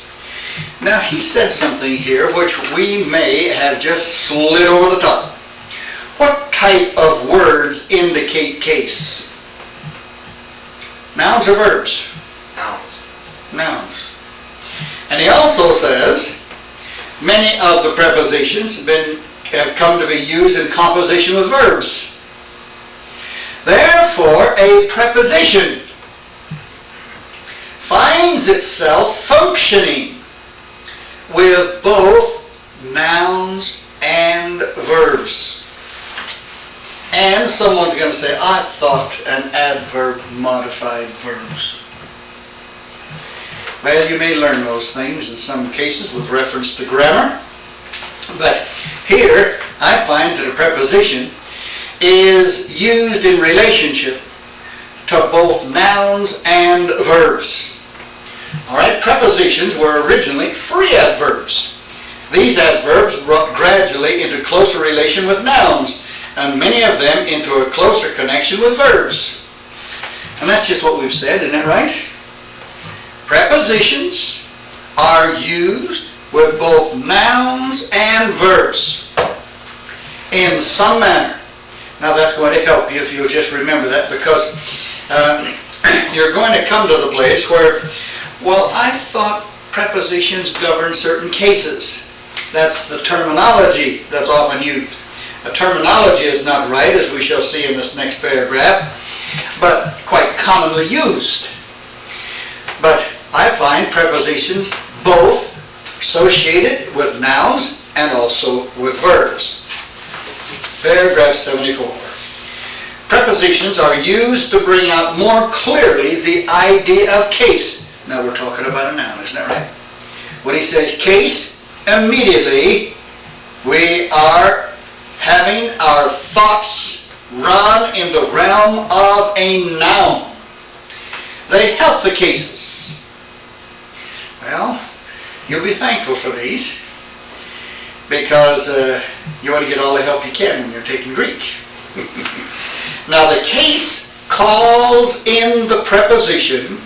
Now he said something here which we may have just slid over the top. What type of words indicate case? Nouns or verbs? Nouns. Nouns. And he also says many of the prepositions have come to be used in composition with verbs. Therefore, a preposition finds itself functioning with both nouns and verbs. And someone's going to say, I thought an adverb modified verbs. Well, you may learn those things in some cases with reference to grammar. But here, I find that a preposition is used in relationship to both nouns and verbs. All right, prepositions were originally free adverbs. These adverbs brought gradually into closer relation with nouns, and many of them into a closer connection with verbs. And that's just what we've said, isn't it right? Prepositions are used with both nouns and verbs in some manner. Now that's going to help you if you'll just remember that, because you're going to come to the place where, well, I thought prepositions govern certain cases. That's the terminology that's often used. A terminology is not right, as we shall see in this next paragraph, but quite commonly used. But I find prepositions both associated with nouns and also with verbs. Paragraph 74. Prepositions are used to bring out more clearly the idea of case. Now we're talking about a noun, isn't that right? When he says case, immediately we are having our thoughts run in the realm of a noun. They help the cases. Well, you'll be thankful for these, because you want to get all the help you can when you're taking Greek. Now the case calls in the preposition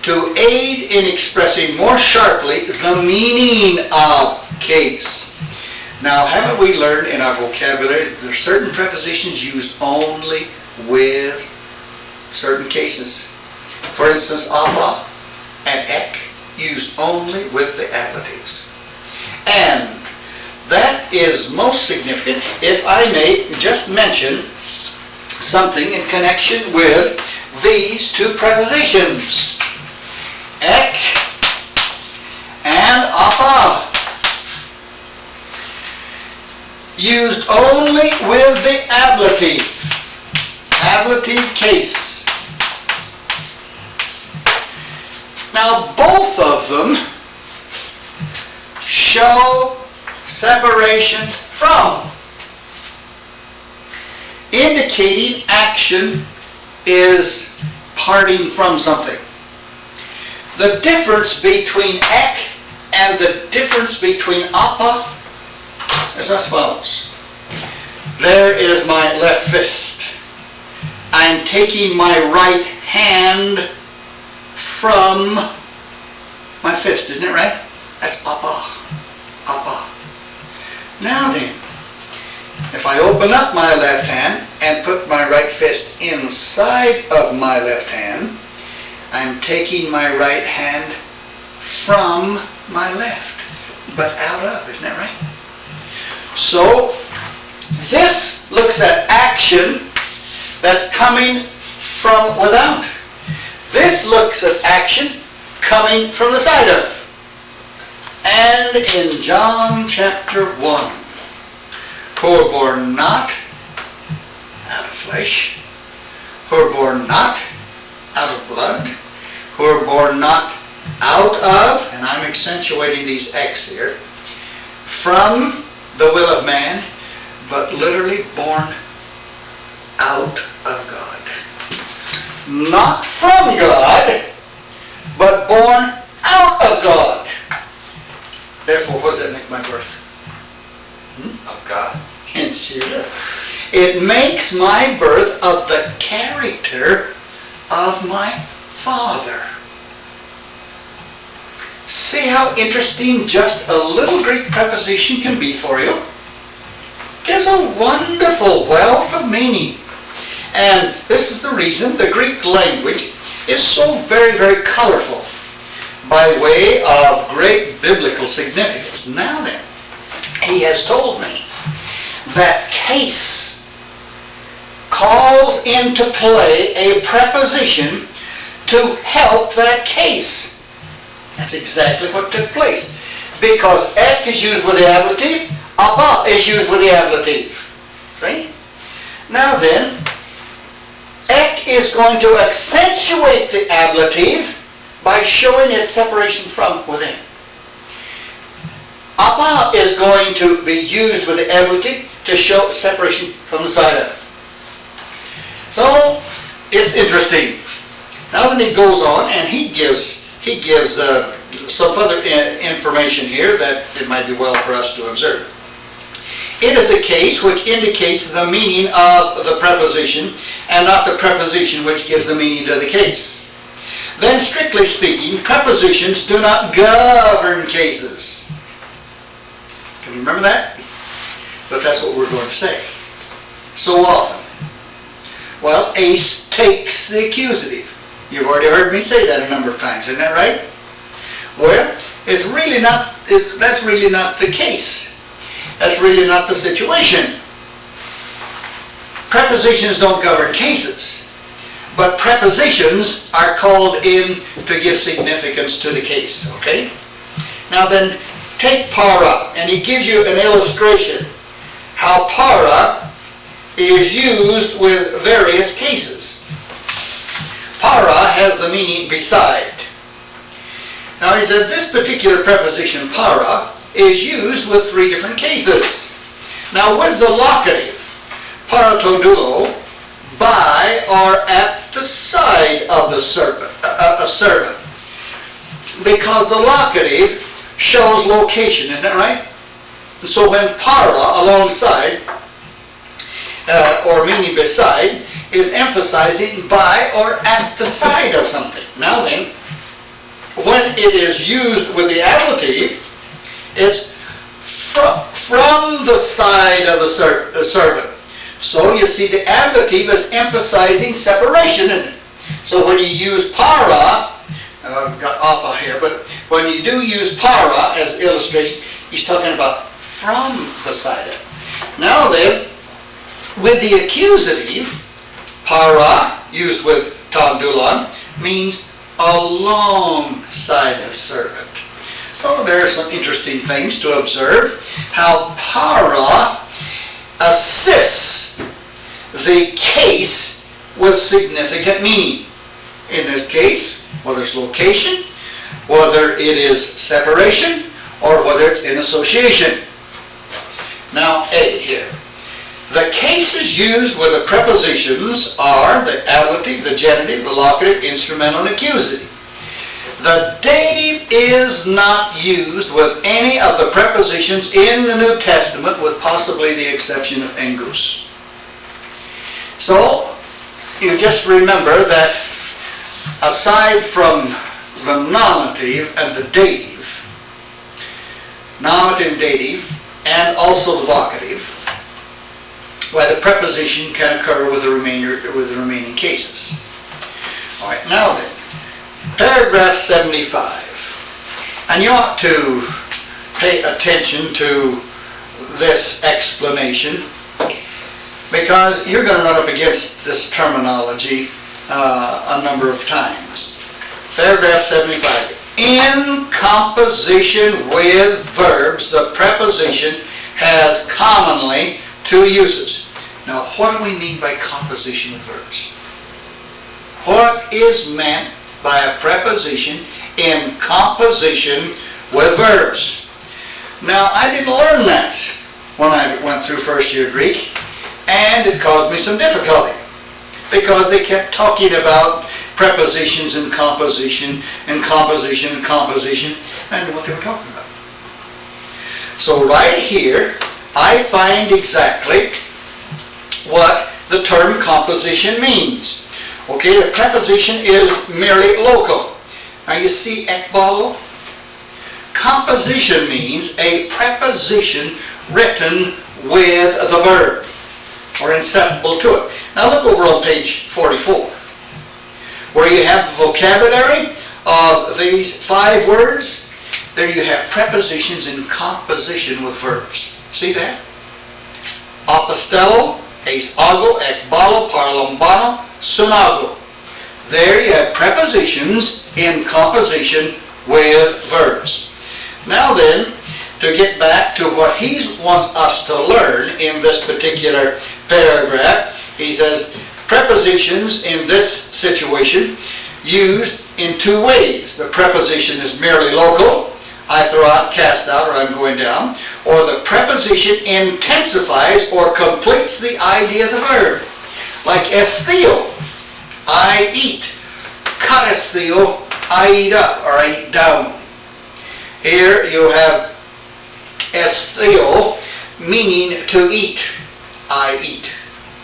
to aid in expressing more sharply the meaning of case. Now, haven't we learned in our vocabulary that there are certain prepositions used only with certain cases? For instance, apa and ek used only with the ablatives. And that is most significant, if I may just mention something in connection with these two prepositions, ek and apa, used only with the ablative case. Now both of them show separation from, indicating action is parting from something. The difference between ek and the difference between apa is as follows. There is my left fist. I'm taking my right hand from my fist, isn't it right? That's apa. Apa. Now then, if I open up my left hand and put my right fist inside of my left hand, I'm taking my right hand from my left, but out of, isn't that right? So, this looks at action that's coming from without. This looks at action coming from the side of. And in John chapter 1, who are born not out of flesh, who are born not out of blood, who are born not out of, and I'm accentuating these X here, from the will of man, but literally born out of God. Not from God, but born out of God. Therefore, what does that make my birth? Of God. It sure does. It makes my birth of the character of my Father. See how interesting just a little Greek preposition can be for you? Gives a wonderful wealth of meaning. And this is the reason the Greek language is so very, very colorful by way of great biblical significance. Now then, he has told me that case calls into play a preposition to help that case. That's exactly what took place. Because ek is used with the ablative, apa is used with the ablative. See? Now then, ek is going to accentuate the ablative by showing its separation from within. Apa is going to be used with the ablative to show separation from the side of. So, it's interesting. Now then he goes on and he gives some further information here that it might be well for us to observe. It is a case which indicates the meaning of the preposition and not the preposition which gives the meaning to the case. Then, strictly speaking, prepositions do not govern cases. Can you remember that? But that's what we're going to say. So often. Well, ace takes the accusative. You've already heard me say that a number of times, isn't that right? Well, that's really not the case. That's really not the situation. Prepositions don't govern cases, but prepositions are called in to give significance to the case, okay? Now then, take para, and he gives you an illustration how para is used with various cases. Para has the meaning beside. Now he said this particular preposition para is used with three different cases. Now with the locative, paratodulo, by or at the side of the servant, because the locative shows location, isn't that right? And so when para, alongside, or meaning beside, is emphasizing by or at the side of something. Now then, when it is used with the ablative, it's from the side of the servant. So you see the ablative is emphasizing separation, isn't it? So when you use para, I've got apa here, but when you do use para as illustration, he's talking about from the side of. Now then, with the accusative, para, used with tondulon, means alongside the servant. So there are some interesting things to observe. How para assists the case with significant meaning. In this case, whether it's location, whether it is separation, or whether it's in association. Now, A here. The cases used with the prepositions are the ablative, the genitive, the locative, instrumental, and accusative. The dative is not used with any of the prepositions in the New Testament, with possibly the exception of engus. So, you just remember that aside from the nominative and the dative, nominative, dative, and also the vocative, why the preposition can occur with the remaining cases. All right, now then, paragraph 75. And you ought to pay attention to this explanation, because you're going to run up against this terminology a number of times. Paragraph 75. In composition with verbs, the preposition has commonly two uses. Now, what do we mean by composition of verbs? What is meant by a preposition in composition with verbs? Now, I didn't learn that when I went through first year Greek, and it caused me some difficulty, because they kept talking about prepositions and composition and composition and composition, and I didn't know what they were talking about. So right here, I find exactly what the term composition means. Okay, the preposition is merely local. Now you see ekbalo? Composition means a preposition written with the verb, or inseparable to it. Now look over on page 44, where you have the vocabulary of these 5 words. There you have prepositions in composition with verbs. See that? Apostello, eis ago, ekbalo, parlambano, sunago. There you have prepositions in composition with verbs. Now then, to get back to what he wants us to learn in this particular paragraph, he says, prepositions in this situation used in 2 ways. The preposition is merely local, I throw out, cast out, or I'm going down, or the preposition intensifies or completes the idea of the verb. Like estheo, I eat. Karestheo, I eat up, or I eat down. Here you have estheo, meaning to eat. I eat.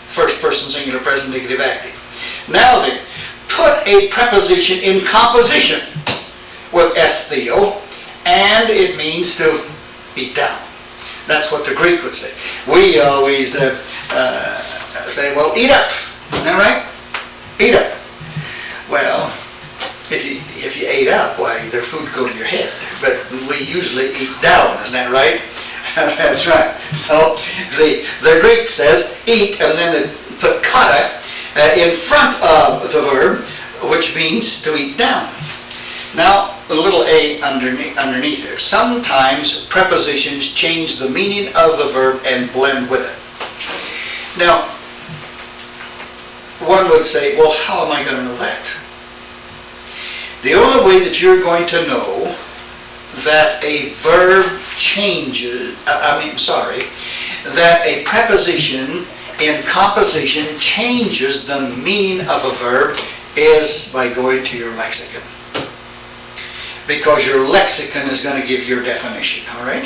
First person singular present negative active. Now then, put a preposition in composition with estheo, and it means to eat down. That's what the Greek would say. We always say, well, eat up. Isn't that right? Eat up. Well, if you ate up, why, their food go to your head. But we usually eat down. Isn't that right? That's right. So the Greek says eat, and then they put kata in front of the verb, which means to eat down. Now, a little a underneath there. Sometimes prepositions change the meaning of the verb and blend with it. Now, one would say, well, how am I going to know that? The only way that you're going to know that a verb changes, that a preposition in composition changes the meaning of a verb is by going to your lexicon. Because your lexicon is going to give your definition, all right?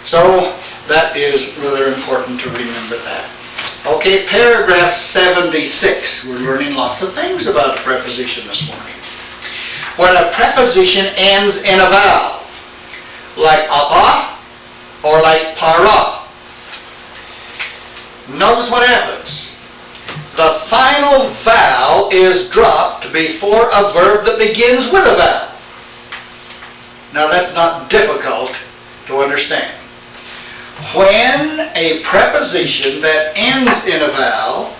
So that is rather important to remember that. Okay, paragraph 76. We're learning lots of things about the preposition this morning. When a preposition ends in a vowel, like apa or like para, notice what happens. The final vowel is dropped before a verb that begins with a vowel. Now that's not difficult to understand. When a preposition that ends in a vowel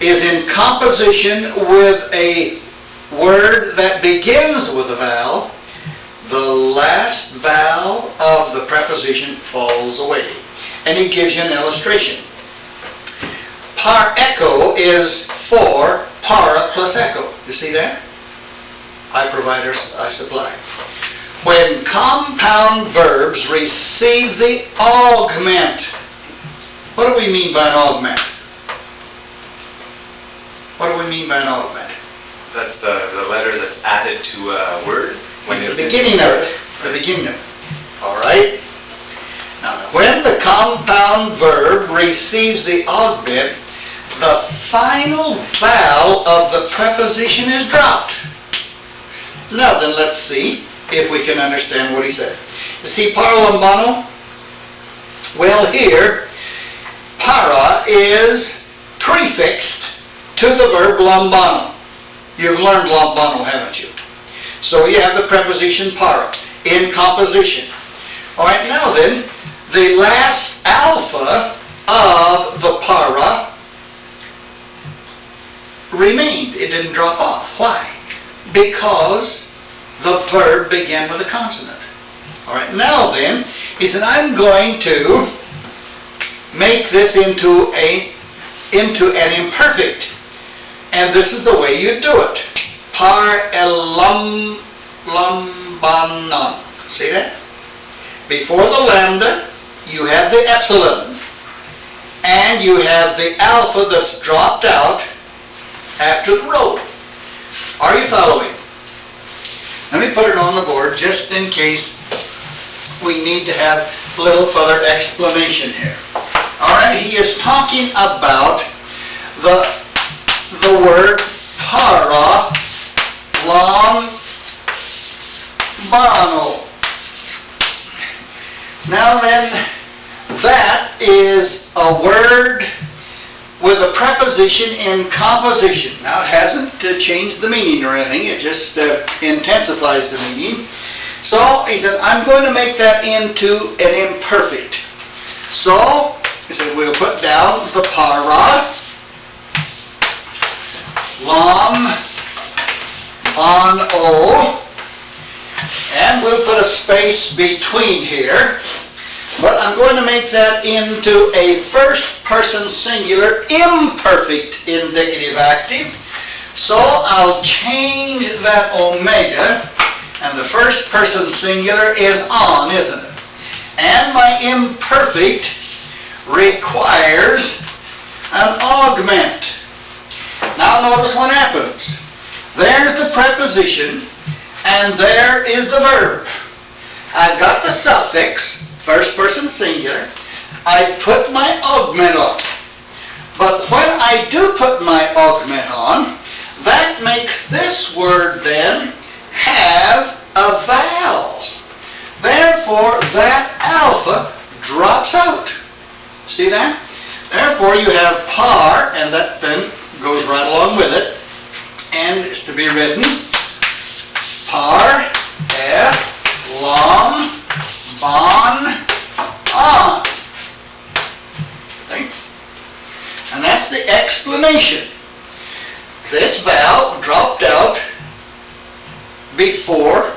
is in composition with a word that begins with a vowel, the last vowel of the preposition falls away. And he gives you an illustration. Par echo is for para plus echo. You see that? I provide, I supply. When compound verbs receive the augment, what do we mean by an augment? What do we mean by an augment? That's the letter that's added to a word when The it's beginning of it. The beginning of it. All right? Now, when the compound verb receives the augment, the final vowel of the preposition is dropped. Now then, let's see if we can understand what he said. You see, para lambano? Well, here, para is prefixed to the verb lambano. You've learned lambano, haven't you? So you have the preposition para in composition. All right, now then, the last alpha of the para remained. It didn't drop off. Why? Because the verb began with a consonant. All right, now then, he said, I'm going to make this into an imperfect. And this is the way you do it. Par elam lambanon. See that? Before the lambda, you have the epsilon. And you have the alpha that's dropped out after the rho. Are you following? Let me put it on the board just in case we need to have a little further explanation here. All right, he is talking about the word para lambano. Now then, that is a word with a preposition in composition. Now it hasn't changed the meaning or anything, it just intensifies the meaning. So he said, I'm going to make that into an imperfect. So he said, we'll put down the para, lambano, and we'll put a space between here. But I'm going to make that into a first-person singular imperfect indicative active. So I'll change that omega, and the first-person singular is on, isn't it? And my imperfect requires an augment. Now notice what happens. There's the preposition, and there is the verb. I've got the suffix, first person singular. I put my augment on. But when I do put my augment on, that makes this word then have a vowel. Therefore, that alpha drops out. See that? Therefore, you have par, and that then goes right along with it. And it's to be written par, lam, bon, on. Okay? And that's the explanation. This vowel dropped out before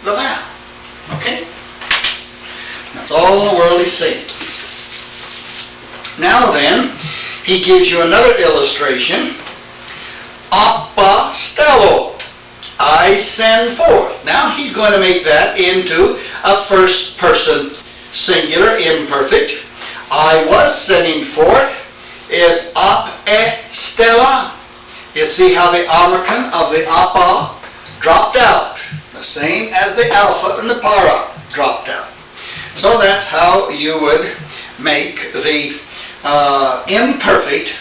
the vowel. Okay? That's all in the world he's saying. Now then, he gives you another illustration. Apostello. I send forth. Now he's going to make that into a first person singular imperfect. I was sending forth is apostella. You see how the omicron of the apa dropped out. The same as the alpha and the para dropped out. So that's how you would make the imperfect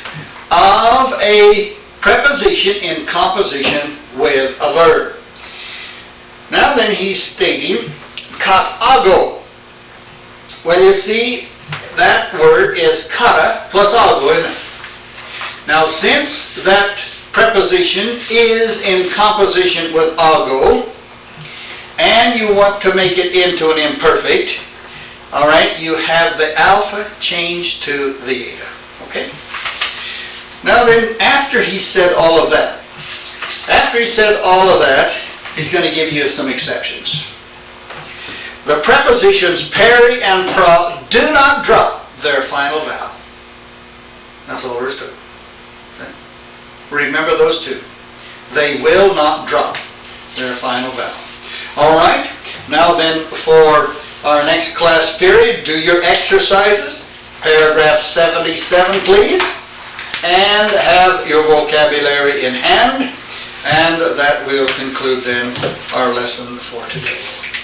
of a preposition in composition with a verb. Now then he's stating katago. Well, you see, that word is kata plus ago, isn't it? Now since that preposition is in composition with ago, and you want to make it into an imperfect, all right, you have the alpha changed to the eta. Okay? Now then, after he said all of that, he's going to give you some exceptions. The prepositions peri and pra do not drop their final vowel. That's all there is to it. Okay? Remember those two. They will not drop their final vowel. All right, now then for our next class period, do your exercises. Paragraph 77, please. And have your vocabulary in hand. And that will conclude then our lesson for today.